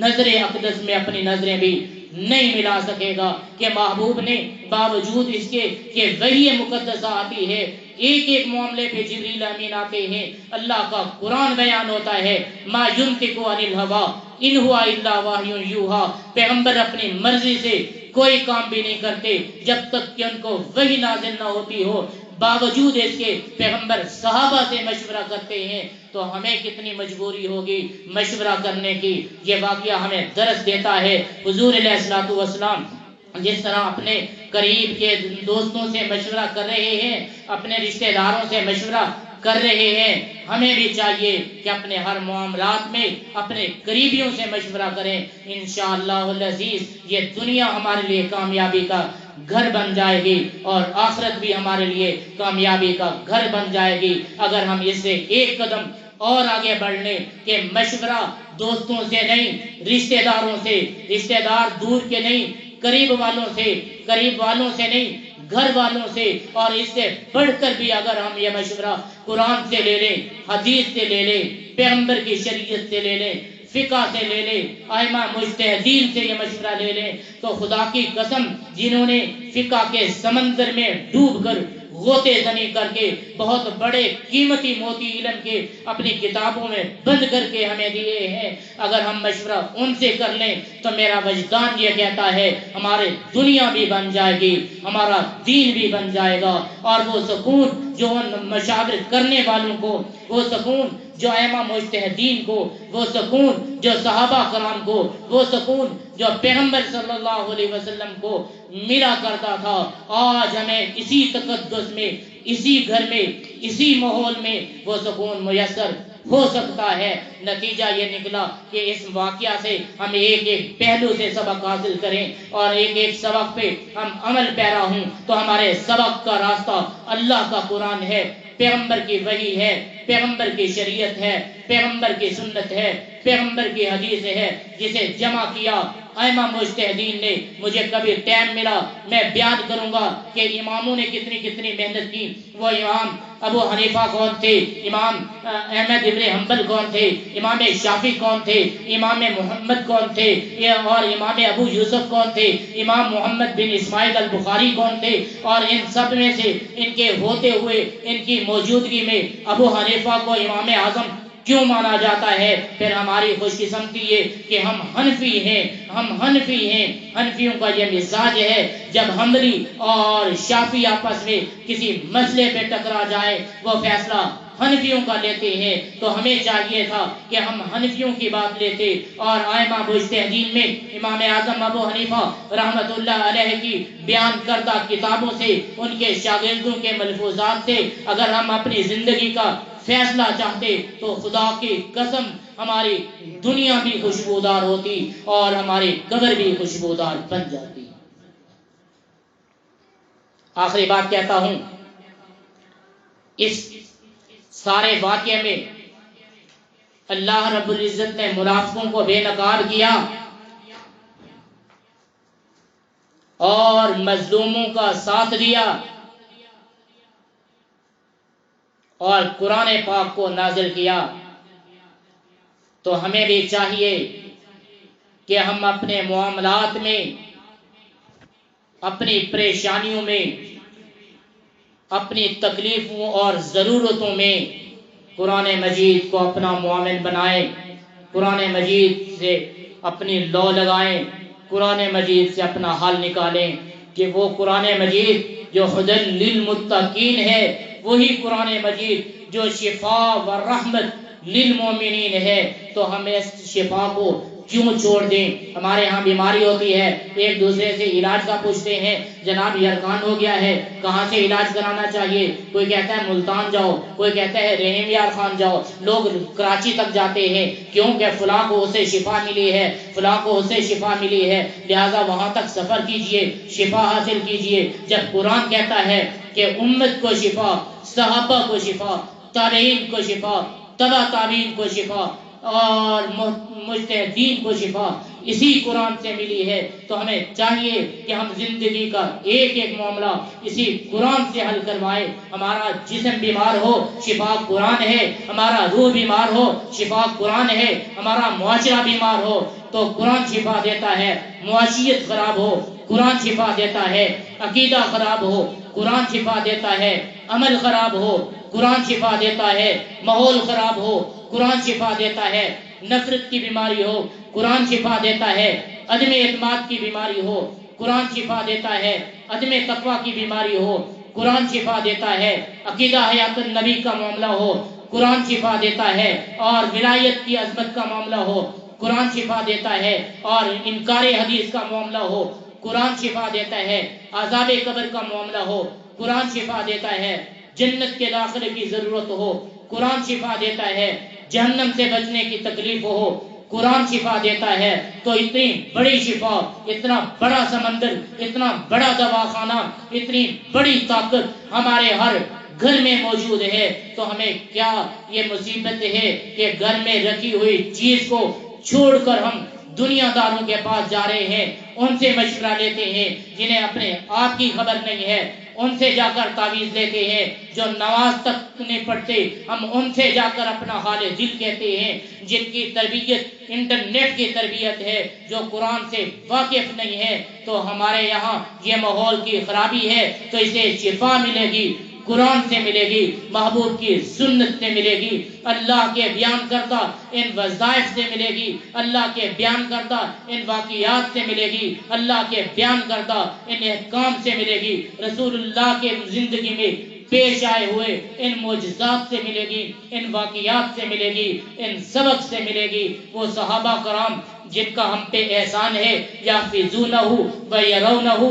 Speaker 1: نظر اقدس میں اپنی نظریں بھی نہیں ملا سکے گا کہ محبوب نے باوجود اس کے کہ وحی مقدسہ آتی ہے، ایک ایک معاملے پہ جبریل امین آتے ہیں، اللہ کا قرآن بیان ہوتا ہے، ما ینطق عن الہوا ان ہوا الا وحی یوحی، پیغمبر اپنی مرضی سے کوئی کام بھی نہیں کرتے جب تک کہ ان کو وحی نازل نہ ہوتی ہو، باوجود اس کے پیغمبر صحابہ سے مشورہ کرتے ہیں۔ تو ہمیں کتنی مجبوری ہوگی مشورہ کرنے کی۔ یہ واقعہ ہمیں درس دیتا ہے حضور علیہ الصلوۃ والسلام جس طرح اپنے قریب کے دوستوں سے مشورہ کر رہے ہیں، اپنے رشتہ داروں سے مشورہ کر رہے ہیں، ہمیں بھی چاہیے کہ اپنے ہر معاملات میں اپنے قریبیوں سے مشورہ کریں۔ انشاءاللہ العزیز یہ دنیا ہمارے لیے کامیابی کا گھر بن جائے گی، اور آخرت بھی ہمارے لیے کامیابی کا گھر بن جائے گی اگر ہم اس سے ایک قدم اور آگے بڑھ لیں کہ مشورہ دوستوں سے نہیں، رشتہ داروں سے، رشتہ دار دور کے نہیں، قریب والوں سے، قریب والوں سے نہیں، گھر والوں سے، اور اس سے بڑھ کر بھی اگر ہم یہ مشورہ قرآن سے لے لیں، حدیث سے لے لیں، پیغمبر کی شریعت سے لے لیں، فقہ سے لے لیں، ائمہ مجتہدین سے یہ مشورہ لے لیں، تو خدا کی قسم جنہوں نے فقہ کے سمندر میں ڈوب کر غوطے زنی کر کے بہت بڑے قیمتی موتی علم کے اپنی کتابوں میں بند کر کے ہمیں دیے ہیں، اگر ہم مشورہ ان سے کر لیں تو میرا وجدان یہ کہتا ہے ہمارے دنیا بھی بن جائے گی، ہمارا دین بھی بن جائے گا، اور وہ سکون جو ان مشاورت کرنے والوں کو، وہ سکون جو ائمہ مجتہدین کو، وہ سکون جو صحابہ کرام کو، وہ سکون جو پیغمبر صلی اللہ علیہ وسلم کو ملا کرتا تھا، آج ہمیں اسی تقدس میں، اسی گھر میں، اسی ماحول میں وہ سکون میسر ہو سکتا ہے۔ نتیجہ یہ نکلا کہ اس واقعہ سے ہم ایک ایک پہلو سے سبق حاصل کریں، اور ایک ایک سبق پہ ہم عمل پیرا ہوں، تو ہمارے سبق کا راستہ اللہ کا قرآن ہے، پیغمبر کی وحی ہے، پیغمبر کی شریعت ہے، پیغمبر کی سنت ہے، پیغمبر کی حدیث ہے، جسے جمع کیا ائمہ مجتہدین نے۔ مجھے کبھی ٹائم ملا میں بیان کروں گا کہ اماموں نے کتنی کتنی محنت کی۔ وہ امام ابو حنیفہ کون تھے، امام احمد ابن حنبل کون تھے، امام شافعی کون تھے، امام محمد کون تھے، اور امام ابو یوسف کون تھے، امام محمد بن اسماعیل البخاری کون تھے، اور ان سب میں سے ان کے ہوتے ہوئے ان کی موجودگی میں ابو حنیفہ کو امام اعظم کیوں مانا جاتا ہے؟ پھر ہماری خوش قسمتی یہ کہ ہم حنفی ہیں، ہم حنفی ہیں۔ حنفیوں کا یہ مزاج ہے جب حنبلی اور شافعی آپس میں کسی مسئلے پہ ٹکرا جائے وہ فیصلہ حنفیوں کا لیتے ہیں، تو ہمیں چاہیے تھا کہ ہم حنفیوں کی بات لیتے، اور ائمہ مجتہدین میں امام اعظم ابو حنیفہ رحمت اللہ علیہ کی بیان کردہ کتابوں سے، ان کے شاگردوں کے ملفوظات سے اگر ہم اپنی زندگی کا فیصلہ چاہتے تو خدا کی قسم ہماری دنیا بھی خوشبودار ہوتی اور ہماری قبر بھی خوشبودار بن جاتی۔ آخری بات کہتا ہوں، اس سارے واقعے میں اللہ رب العزت نے منافقوں کو بے نقاب کیا اور مظلوموں کا ساتھ دیا، اور قرآن پاک کو نازل کیا۔ تو ہمیں بھی چاہیے کہ ہم اپنے معاملات میں، اپنی پریشانیوں میں، اپنی تکلیفوں اور ضرورتوں میں قرآن مجید کو اپنا معاون بنائیں، قرآن مجید سے اپنی لو لگائیں، قرآن مجید سے اپنا حال نکالیں کہ وہ قرآن مجید جو ہدی للمتقین ہے، وہی قرآن مجید جو شفا و رحمت للمومنین ہے۔ تو ہم اس شفا کو کیوں چھوڑ دیں؟ ہمارے ہاں بیماری ہوتی ہے، ایک دوسرے سے علاج کا پوچھتے ہیں، جناب یہ ارکان ہو گیا ہے، کہاں سے علاج کرانا چاہیے؟ کوئی کہتا ہے ملتان جاؤ، کوئی کہتا ہے رحیم یار خان جاؤ، لوگ کراچی تک جاتے ہیں کیونکہ فلاں کو اسے شفا ملی ہے، فلاں کو اسے شفا ملی ہے، لہذا وہاں تک سفر کیجئے، شفا حاصل کیجئے۔ جب قرآن کہتا ہے کہ امت کو شفا، صحابہ کو شفا، تابعین کو شفا، تبع تابعین کو شفا اور مجتہدین کو شفا اسی قرآن سے ملی ہے، تو ہمیں چاہیے کہ ہم زندگی کا ایک ایک معاملہ اسی قرآن سے حل کروائیں۔ ہمارا جسم بیمار ہو، شفا قرآن ہے، ہمارا روح بیمار ہو، شفا قرآن ہے، ہمارا معاشرہ بیمار ہو تو قرآن شفا دیتا ہے، معاشیت خراب ہو قرآن شفا دیتا ہے، عقیدہ خراب ہو قرآن شفا دیتا ہے، عمل خراب ہو قرآن شفا دیتا ہے، ماحول خراب ہو قرآن شفا دیتا ہے، نفرت کی بیماری ہو قرآن شفا دیتا ہے، عدم اعتماد کی بیماری ہو قرآن شفا دیتا ہے، عدم تقوی کی بیماری ہو قرآن شفا دیتا ہے، عقیدہ حیات النبی کا معاملہ ہو قرآن شفا دیتا ہے، اور ولایت کی عظمت کا معاملہ ہو قرآن شفا دیتا ہے، اور انکار حدیث کا معاملہ ہو قرآن شفا دیتا ہے، عذاب قبر کا معاملہ ہو قرآن شفا دیتا ہے، جنت کے داخلے کی ضرورت ہو قرآن شفا دیتا ہے، جہنم سے بچنے کی تکلیف ہو قرآن شفا دیتا ہے۔ تو اتنی بڑی شفا، اتنا بڑا سمندر، اتنا بڑا دواخانہ، اتنی بڑی طاقت ہمارے ہر گھر میں موجود ہے، تو ہمیں کیا یہ مصیبت ہے کہ گھر میں رکھی ہوئی چیز کو چھوڑ کر ہم دنیا داروں کے پاس جا رہے ہیں، ان سے مشورہ لیتے ہیں جنہیں اپنے آپ کی خبر نہیں ہے، ان سے جا کر تعویذ لیتے ہیں، جو نماز تک نہیں پڑھتے ہم ان سے جا کر اپنا حال دل کہتے ہیں، جن کی تربیت انٹرنیٹ کی تربیت ہے، جو قرآن سے واقف نہیں ہے۔ تو ہمارے یہاں یہ ماحول کی خرابی ہے، تو اسے شفا ملے گی قرآن سے ملے گی، محبوب کی سنت سے ملے گی، اللہ کے بیان کردہ ان وظائف سے ملے گی، اللہ کے بیان کردہ ان واقعات سے ملے گی، اللہ کے بیان کردہ ان احکام سے ملے گی، رسول اللہ کے زندگی میں پیش آئے ہوئے ان معجزات سے ملے گی، ان واقعات سے ملے گی، ان سبق سے ملے گی۔ وہ صحابہ کرام جن کا ہم پہ احسان ہے، یحفظونہ و یرونہ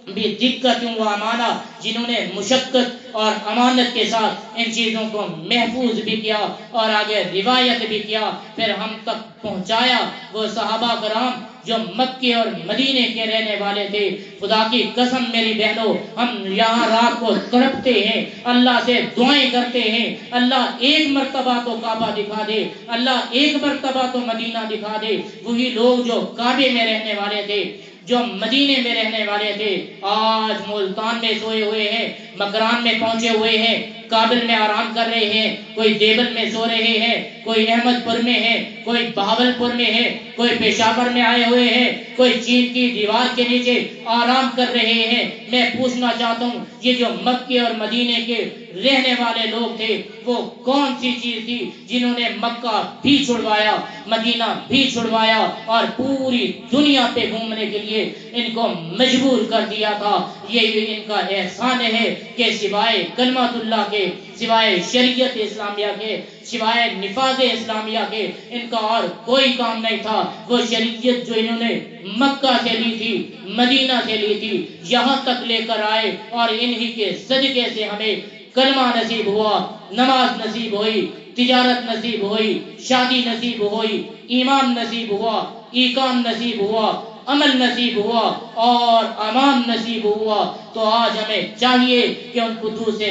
Speaker 1: بدقت و امانہ، جنہوں نے مشقت اور امانت کے ساتھ ان چیزوں کو محفوظ بھی کیا اور آگے روایت بھی کیا، پھر ہم تک پہنچایا۔ وہ صحابہ کرام جو مکے اور مدینے کے رہنے والے تھے، خدا کی قسم میری بہنوں، ہم یہاں رات کو تڑپتے ہیں، اللہ سے دعائیں کرتے ہیں، اللہ ایک مرتبہ تو کعبہ دکھا دے، اللہ ایک مرتبہ تو مدینہ دکھا دے۔ وہی لوگ جو کعبے میں رہنے والے تھے، جو مدینے میں رہنے والے تھے، آج ملتان میں سوئے ہوئے ہیں، مکران میں پہنچے ہوئے ہیں، کابل میں آرام کر رہے ہیں، کوئی دیوبند میں سو رہے ہیں، کوئی احمد پور میں ہے، کوئی بہاول پور میں ہے، کوئی پشاور میں آئے ہوئے ہیں، کوئی چین کی دیوار کے نیچے آرام کر رہے ہیں۔ میں پوچھنا چاہتا ہوں، یہ جو مکے اور مدینے کے رہنے والے لوگ تھے، وہ کون سی چیز تھی جنہوں نے مکہ بھی چھڑوایا، مدینہ بھی چھڑوایا اور پوری دنیا پہ گھومنے کے لیے ان کو مجبور کر دیا تھا؟ یہ ان کا احسان ہے کہ سوائے کلمت اللہ کے، سوائے شریعت اسلامیہ کے، سوائے نفاذ اسلامیہ کے ان کا اور کوئی کام نہیں تھا۔ وہ شریعت جو انہوں نے مکہ سے لی تھی، مدینہ سے لی تھی، یہاں تک لے کر آئے، اور انہی کے صدقے سے ہمیں کلمہ نصیب ہوا، نماز نصیب ہوئی، تجارت نصیب ہوئی، شادی نصیب ہوئی، ایمان نصیب ہوا، ایقان نصیب ہوا، عمل نصیب ہوا اور امان نصیب ہوا۔ تو آج ہمیں چاہیے کہ ان قدوس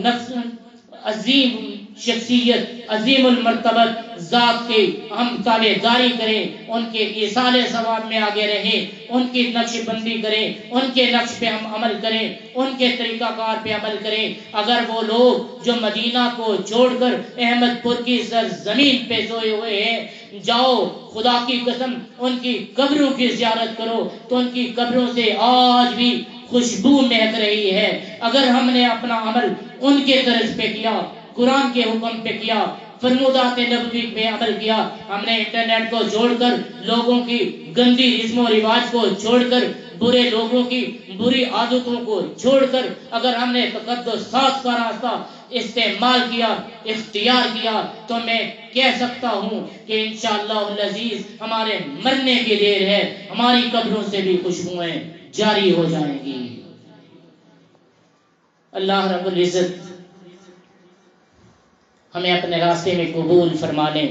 Speaker 1: نفس عظیم شخصیت، عظیم المرتبت ذات کے ہم تابع داری کریں، ان کے ایصال ثواب میں آگے رہیں، ان کی نقش بندی کریں، ان کے نقش پہ ہم عمل کریں، ان کے طریقہ کار پہ عمل کریں۔ اگر وہ لوگ جو مدینہ کو چھوڑ کر احمد پور کی سرزمین پہ سوئے ہوئے ہیں، جاؤ خدا کی قسم ان کی قبروں کی زیارت کرو تو ان کی قبروں سے آج بھی خوشبو مہک رہی ہے۔ اگر ہم نے اپنا عمل ان کے طرز پہ کیا، قرآن کے حکم پہ کیا، فرمودات نبوی میں عمل کیا، ہم نے انٹرنیٹ کو چھوڑ کر، لوگوں کی گندی رسم و رواج کو چھوڑ کر، برے لوگوں کی بری عادتوں کو چھوڑ کر اگر ہم نے تقدسات کا راستہ استعمال کیا، اختیار کیا، تو میں کہہ سکتا ہوں کہ انشاءاللہ العزیز ہمارے مرنے کی دیر ہے، ہماری قبروں سے بھی خوشبوئیں جاری ہو جائیں گی۔ اللہ رب العزت ہمیں اپنے راستے میں قبول فرما لیں۔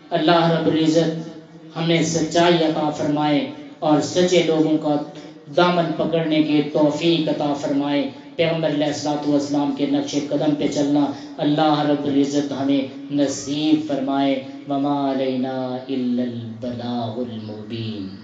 Speaker 1: اللہ رب العزت ہمیں سچائی عطا فرمائے اور سچے لوگوں کا دامن پکڑنے کی توفیق عطا فرمائے۔ پیغمبر علیہ الصلوۃ والسلام کے نقش قدم پہ چلنا اللہ رب العزت ہمیں نصیب فرمائے۔ وما علینا الا البلاغ المبین۔